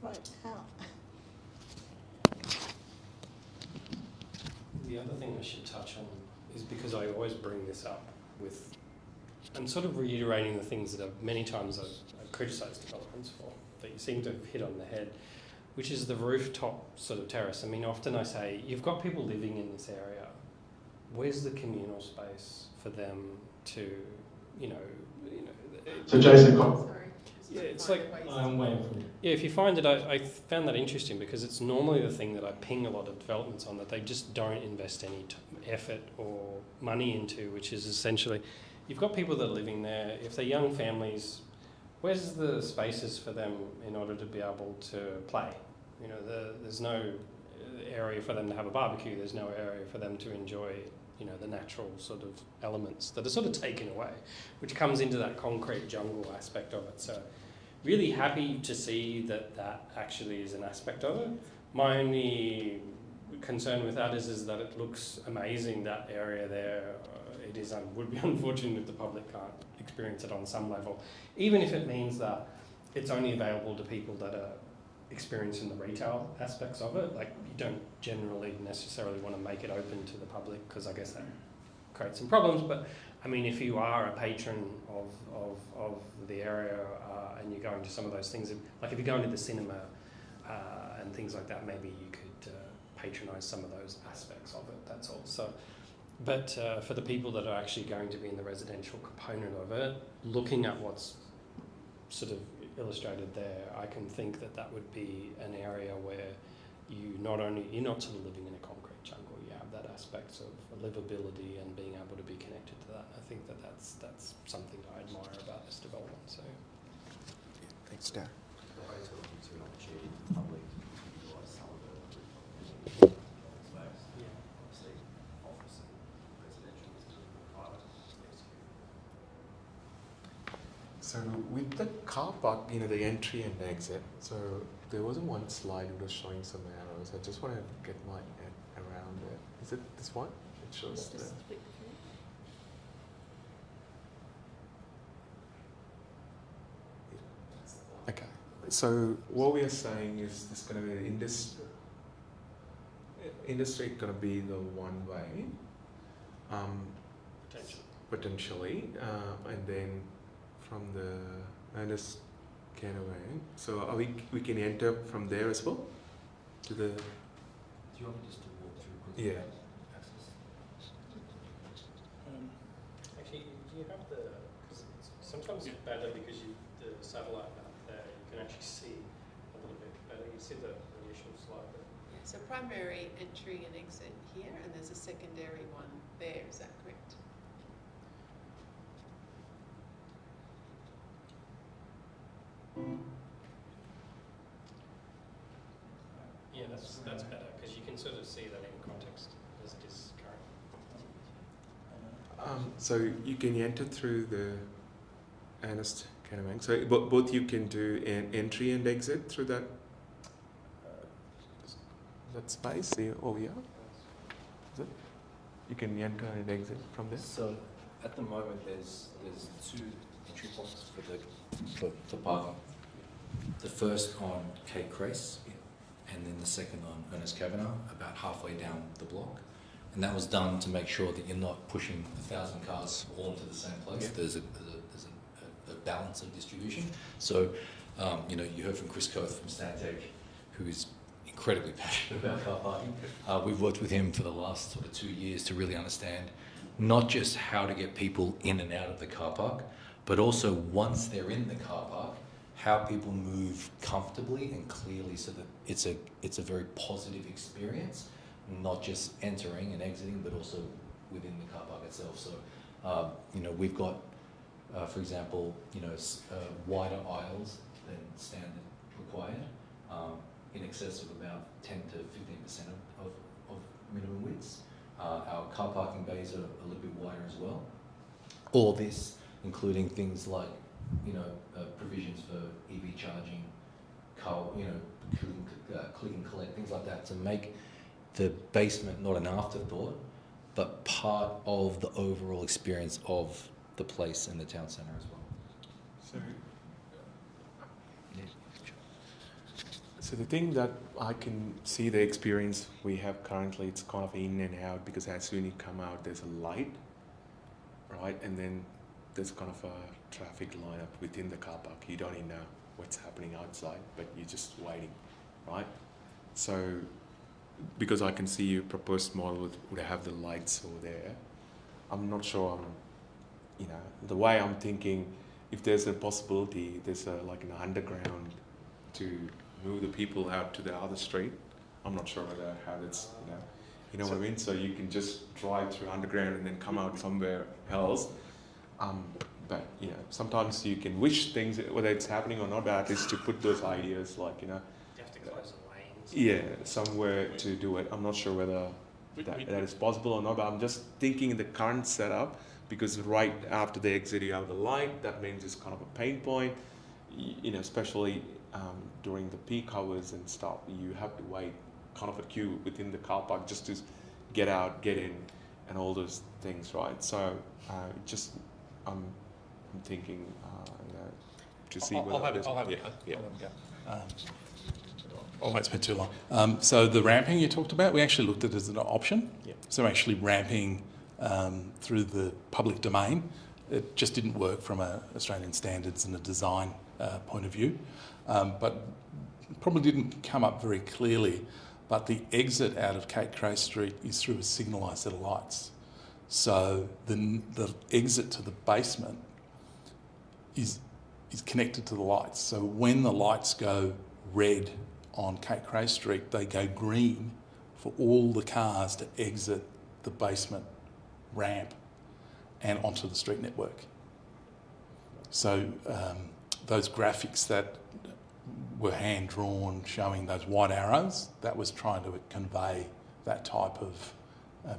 right now. The other thing I should touch on is, because I always bring this up with, and sort of reiterating the things that many times I've criticised developments for, that you seem to have hit on the head, which is the rooftop sort of terrace. I mean, often I say, you've got people living in this area. Where's the communal space for them to, you know. So Jason, yeah, it's like, I'm waiting for you. yeah, if you find it, I found that interesting, because it's normally the thing that I ping a lot of developments on, that they just don't invest any effort or money into, which is essentially, you've got people that are living there. If they're young families, where's the spaces for them in order to be able to play? You know, there's no area for them to have a barbecue. There's no area for them to enjoy, you know, the natural sort of elements that are sort of taken away, which comes into that concrete jungle aspect of it. So really happy to see that that actually is an aspect of it. My only concern with that is that it looks amazing, that area there. Would be unfortunate if the public can't experience it on some level, even if it means that it's only available to people that are experiencing the retail aspects of it. Like, you don't generally necessarily want to make it open to the public, because I guess that creates some problems. But I mean, if you are a patron of the area and you're going to some of those things, like if you're going to the cinema and things like that, maybe you could patronise some of those aspects of it, that's all. So, but for the people that are actually going to be in the residential component of it, looking at what's sort of illustrated there, I can think that that would be an area where you're not sort of living in a concrete jungle, you have that aspect of livability and being able to be connected to that. I think that that's something I admire about this development. So, Thanks, Darren. So with the car park, you know, the entry and the exit, so there wasn't one slide, it was showing some arrows. I just want to get my head around it. Is it this one? It shows the... Okay. So what we are saying is this going to be interstate going to be the one way, potentially, and then from the Ernest Canaway. So are we can enter from there as well to the. Do you want me just to walk through? Yeah. actually, do you have the? Because sometimes it's better because the satellite map there, you can actually see a little bit better. You see the initial slide there. Yeah, so primary entry and exit here, and there's a secondary one there, is that correct? Yeah, that's better because you can sort of see that in context as it is currently. So you can enter through the Ernest Kennebank. So both you can do an entry and exit through that space over here. Is it? You can enter and exit from there. So at the moment, there's two entry points for parking. The first on Cape Crace, and then the second on Ernest Kavanagh, about halfway down the block. And that was done to make sure that you're not pushing 1,000 cars all into the same place. Yeah. There's a balance of distribution. So, you heard from Chris Coath from Stantec, who is incredibly passionate about car parking. We've worked with him for the last sort of 2 years to really understand not just how to get people in and out of the car park, but also once they're in the car park, how people move comfortably and clearly so that it's a very positive experience, not just entering and exiting, but also within the car park itself. So, we've got, for example, wider aisles than standard required, in excess of about 10 to 15% of minimum widths. Our car parking bays are a little bit wider as well. All this, including things like, provisions for EV charging, click and collect, things like that, to make the basement not an afterthought, but part of the overall experience of the place and the town centre as well. So the thing that I can see the experience we have currently, it's kind of in and out, because as soon as you come out, there's a light, right? And then there's kind of a traffic lineup within the car park. You don't even know what's happening outside, but you're just waiting, right? So, because I can see your proposed model would have the lights over there, I'm not sure the way I'm thinking, if there's a possibility, there's like an underground to move the people out to the other street. I'm not sure whether how that's, you know what I mean? So you can just drive through underground and then come out somewhere else. But sometimes you can wish things, whether it's happening or not, but at least to put those ideas, like You have to close the lanes. yeah, somewhere to do it. I'm not sure whether that is possible or not, but I'm just thinking in the current setup, because right after the exit you have the light. That means it's kind of a pain point, especially during the peak hours and stuff. You have to wait kind of a queue within the car park just to get out, get in, and all those things, right? So I'm thinking, to see whether I'll have there's... a go. Yeah. I won't spend too long. So the ramping you talked about, we actually looked at it as an option. Yep. So actually ramping through the public domain, it just didn't work from an Australian standards and a design point of view. But probably didn't come up very clearly. But the exit out of Kate Cray Street is through a signalised set of lights. So the exit to the basement is connected to the lights. So when the lights go red on Kate Cray Street, they go green for all the cars to exit the basement ramp and onto the street network. So those graphics that were hand-drawn showing those white arrows, that was trying to convey that type of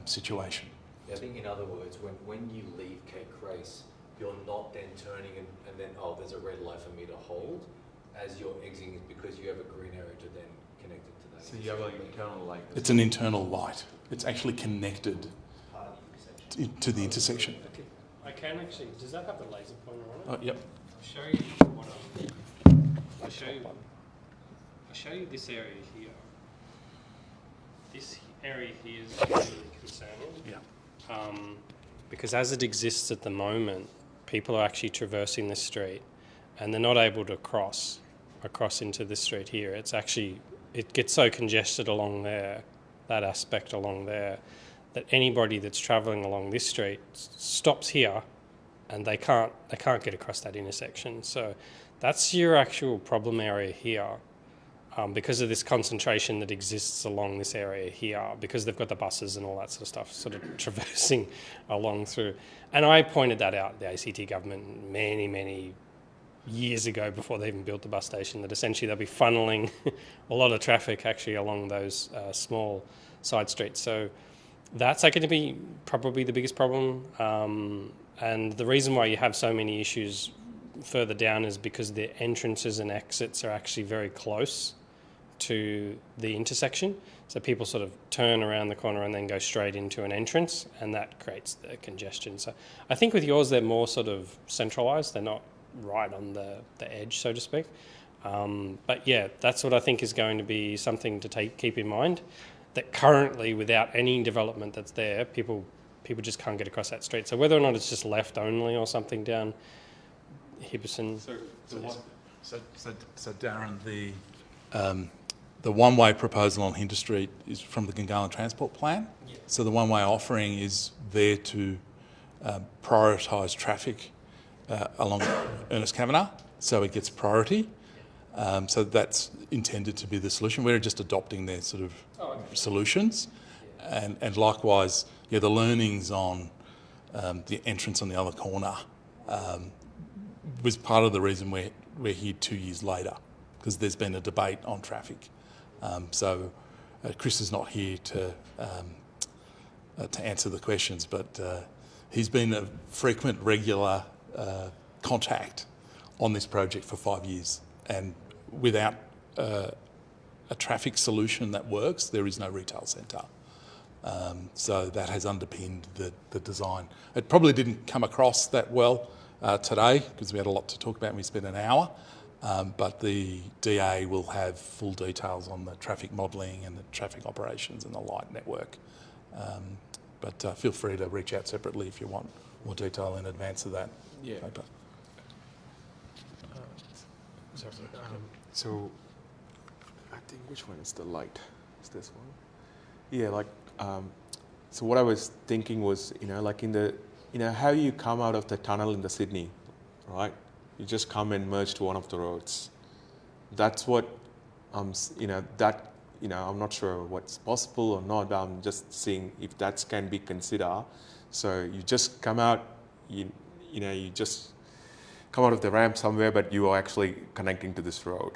situation. Yeah, I think in other words, when you leave Cape Crace, you're not then turning and then, there's a red light for me to hold. As you're exiting, it's because you have a green arrow to then connect it to that. So you have an internal light. It's an internal light. It's actually connected to the intersection. Okay. I can actually, does that have the laser pointer on it? Yep. I'll show you I'll show you this area here. This area here is really concerning. Yeah. Because as it exists at the moment, people are actually traversing this street and they're not able to cross into this street here. It gets so congested along there, that aspect along there, that anybody that's travelling along this street stops here and they can't get across that intersection. So that's your actual problem area here, because of this concentration that exists along this area here, because they've got the buses and all that sort of stuff sort of traversing along through. And I pointed that out, the ACT government, many years ago, before they even built the bus station, that essentially they'll be funneling a lot of traffic actually along those small side streets. So that's going to be probably the biggest problem. And the reason why you have so many issues further down is because the entrances and exits are actually very close to the intersection. So people sort of turn around the corner and then go straight into an entrance, and that creates the congestion. So I think with yours, they're more sort of centralised. They're not right on the edge, so to speak. But yeah, that's what I think is going to be something to keep in mind, that currently, without any development that's there, people just can't get across that street. So whether or not it's just left only or something down Hibberson. So Darren, the one-way proposal on Hinder Street is from the Gungahlin Transport Plan. Yeah. So the one-way offering is there to prioritise traffic along Ernest Kavanagh, so it gets priority. So that's intended to be the solution. We're just adopting their sort of solutions. And likewise, the learnings on the entrance on the other corner was part of the reason we're here 2 years later, because there's been a debate on traffic. So Chris is not here to answer the questions, but he's been a frequent, regular contact on this project for 5 years. And without a traffic solution that works, there is no retail centre. So that has underpinned the design. It probably didn't come across that well today, because we had a lot to talk about and we spent an hour. But the DA will have full details on the traffic modelling and the traffic operations and the light network. But feel free to reach out separately if you want more detail in advance of that paper. So I think, which one is the light? Is this one? Yeah, like, so what I was thinking was, like in the, how you come out of the tunnel in the Sydney, right? You just come and merge to one of the roads. That's what, I'm not sure what's possible or not. I'm just seeing if that can be considered. So you just come out, you just come out of the ramp somewhere, but you are actually connecting to this road.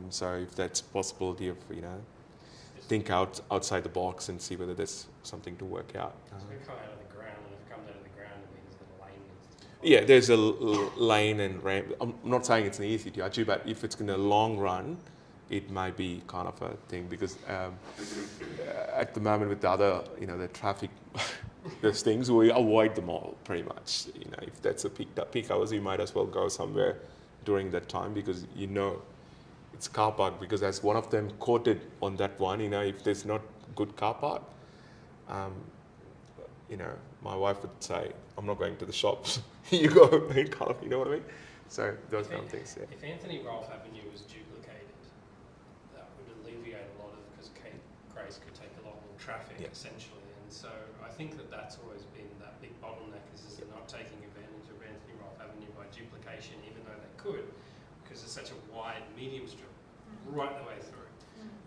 So if that's possibility of, think outside the box and see whether there's something to work out. So we come out of the ground, and if it comes out of the ground, it means that the lane is... Yeah, there's a lane and ramp. I'm not saying it's an easy to achieve, but if it's in the long run, it might be kind of a thing, because at the moment with the other, the traffic, those things, we avoid them all pretty much. If that's a peak hours, you might as well go somewhere during that time, because it's car park, because as one of them quoted on that one, if there's not good car park, my wife would say, I'm not going to the shops. You go, kind of, you know what I mean? So those kind of things, yeah. If Anthony Rolfe Avenue was duplicated, that would alleviate a lot of, because Kate Grace could take a lot more traffic, essentially. And so I think that's always been that big bottleneck, is they're not taking advantage of Anthony Rolfe Avenue by duplication, even though they could, because it's such a wide medium strip right the way through.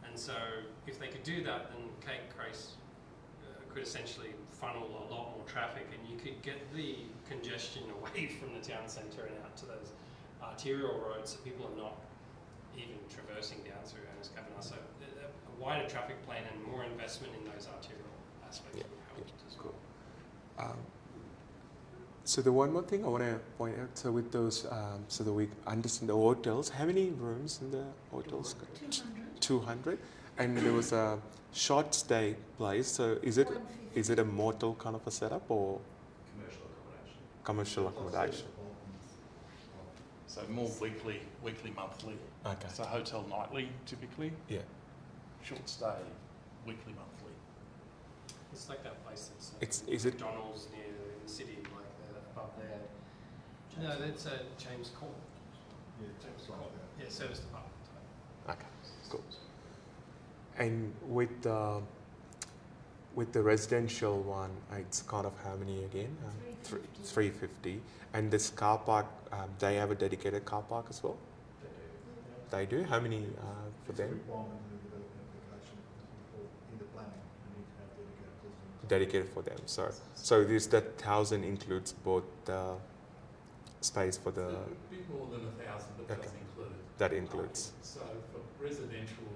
And so if they could do that, then Kate Grace could essentially funnel a lot more traffic, and you could get the congestion away from the town centre and out to those arterial roads, so people are not even traversing down through Ernest Kavanagh. So a wider traffic plan and more investment in those arterial aspects would help as well. So the one more thing I want to point out, so with those, so that we understand the hotels, how many rooms in the hotels? 200. And there was a short stay place, so is it a motel kind of a setup or? Commercial accommodation. So more weekly, monthly. Okay. So hotel nightly, typically. Yeah. Short stay, weekly, monthly. It's like that place that's Is it McDonald's near the city, like above there. No, that's James Court. Yeah, James Court. Yeah, service department. Okay, cool. And with with the residential one, it's kind of how many again? 350. And this car park, they have a dedicated car park as well? They do? How many for them? Dedicated for them. So this that 1,000 includes both the space for the. A bit more than 1,000, but Okay. that's included. That includes. So for residential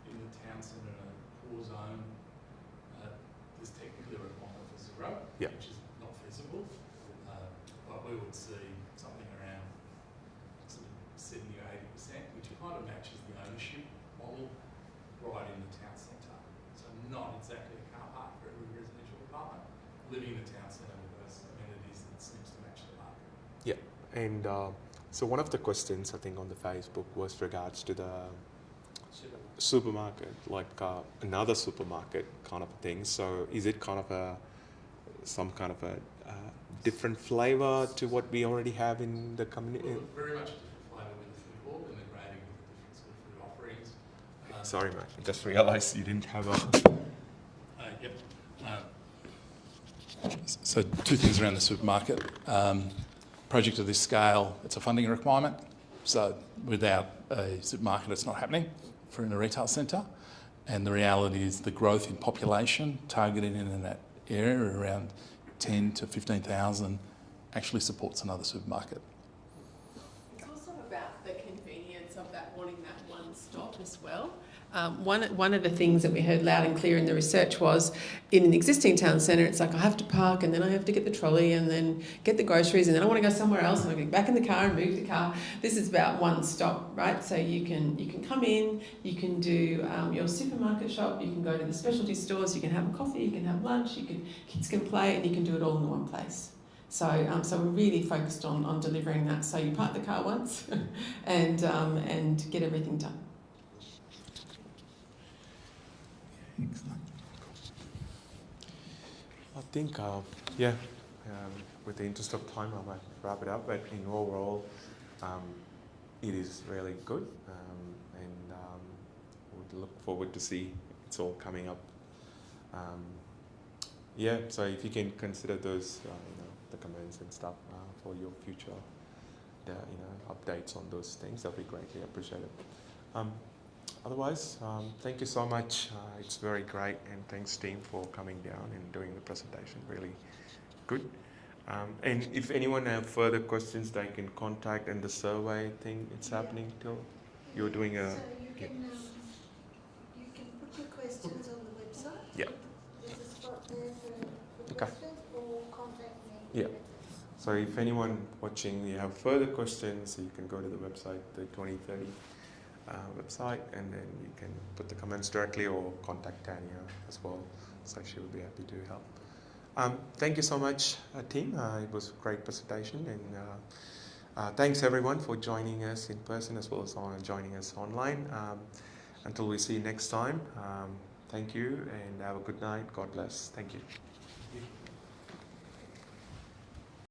in the town centre in a core zone, there's technically a requirement for 0, Yeah. which is not feasible. But we would see something around sort of 70 or 80%, which kind of matches the ownership model right in the town centre. So not exactly a car park for every residential apartment, living in the town centre with those amenities that seems to match the market. Yeah, and so one of the questions I think on the Facebook was regards to the supermarket, like another supermarket kind of thing. So is it kind of some kind of a different flavour to what we already have in the community? Well, very much a different flavour with the food hall and the grading with the different sort of food offerings. Sorry, mate. I just realised you didn't have a. Yep. So 2 things around the supermarket. Project of this scale, it's a funding requirement. So without a supermarket, it's not happening for in a retail centre. And the reality is the growth in population targeted in that area around 10 to 15,000 actually supports another supermarket. It's also about the convenience of that, wanting that one stop as well. One of the things that we heard loud and clear in the research was in an existing town centre, it's like I have to park and then I have to get the trolley and then get the groceries and then I want to go somewhere else and I get back in the car and move the car. This is about one stop, right? So you can come in, you can do your supermarket shop, you can go to the specialty stores, you can have a coffee, you can have lunch, kids can play, and you can do it all in one place. So we're really focused on delivering that. So you park the car once and get everything done. I think, with the interest of time, I might wrap it up. But in overall, it is really good, and would look forward to see it's all coming up. So if you can consider those, the comments and stuff for your future, updates on those things, that'll be greatly appreciated. Otherwise, thank you so much. It's very great, and thanks team for coming down and doing the presentation. Really good. And if anyone have further questions, they can contact. And the survey thing, it's happening till you're doing a. So you can put your questions on the website. Yeah. There's a spot there for Okay. questions, or contact me. Yeah. So if anyone watching, you have further questions, you can go to the website, the 2030 website, and then you can put the comments directly or contact Tanya as well. So she will be happy to help. Thank you so much, team. It was a great presentation, and thanks everyone for joining us in person as well as joining us online. Until we see you next time, thank you and have a good night. God bless. Thank you.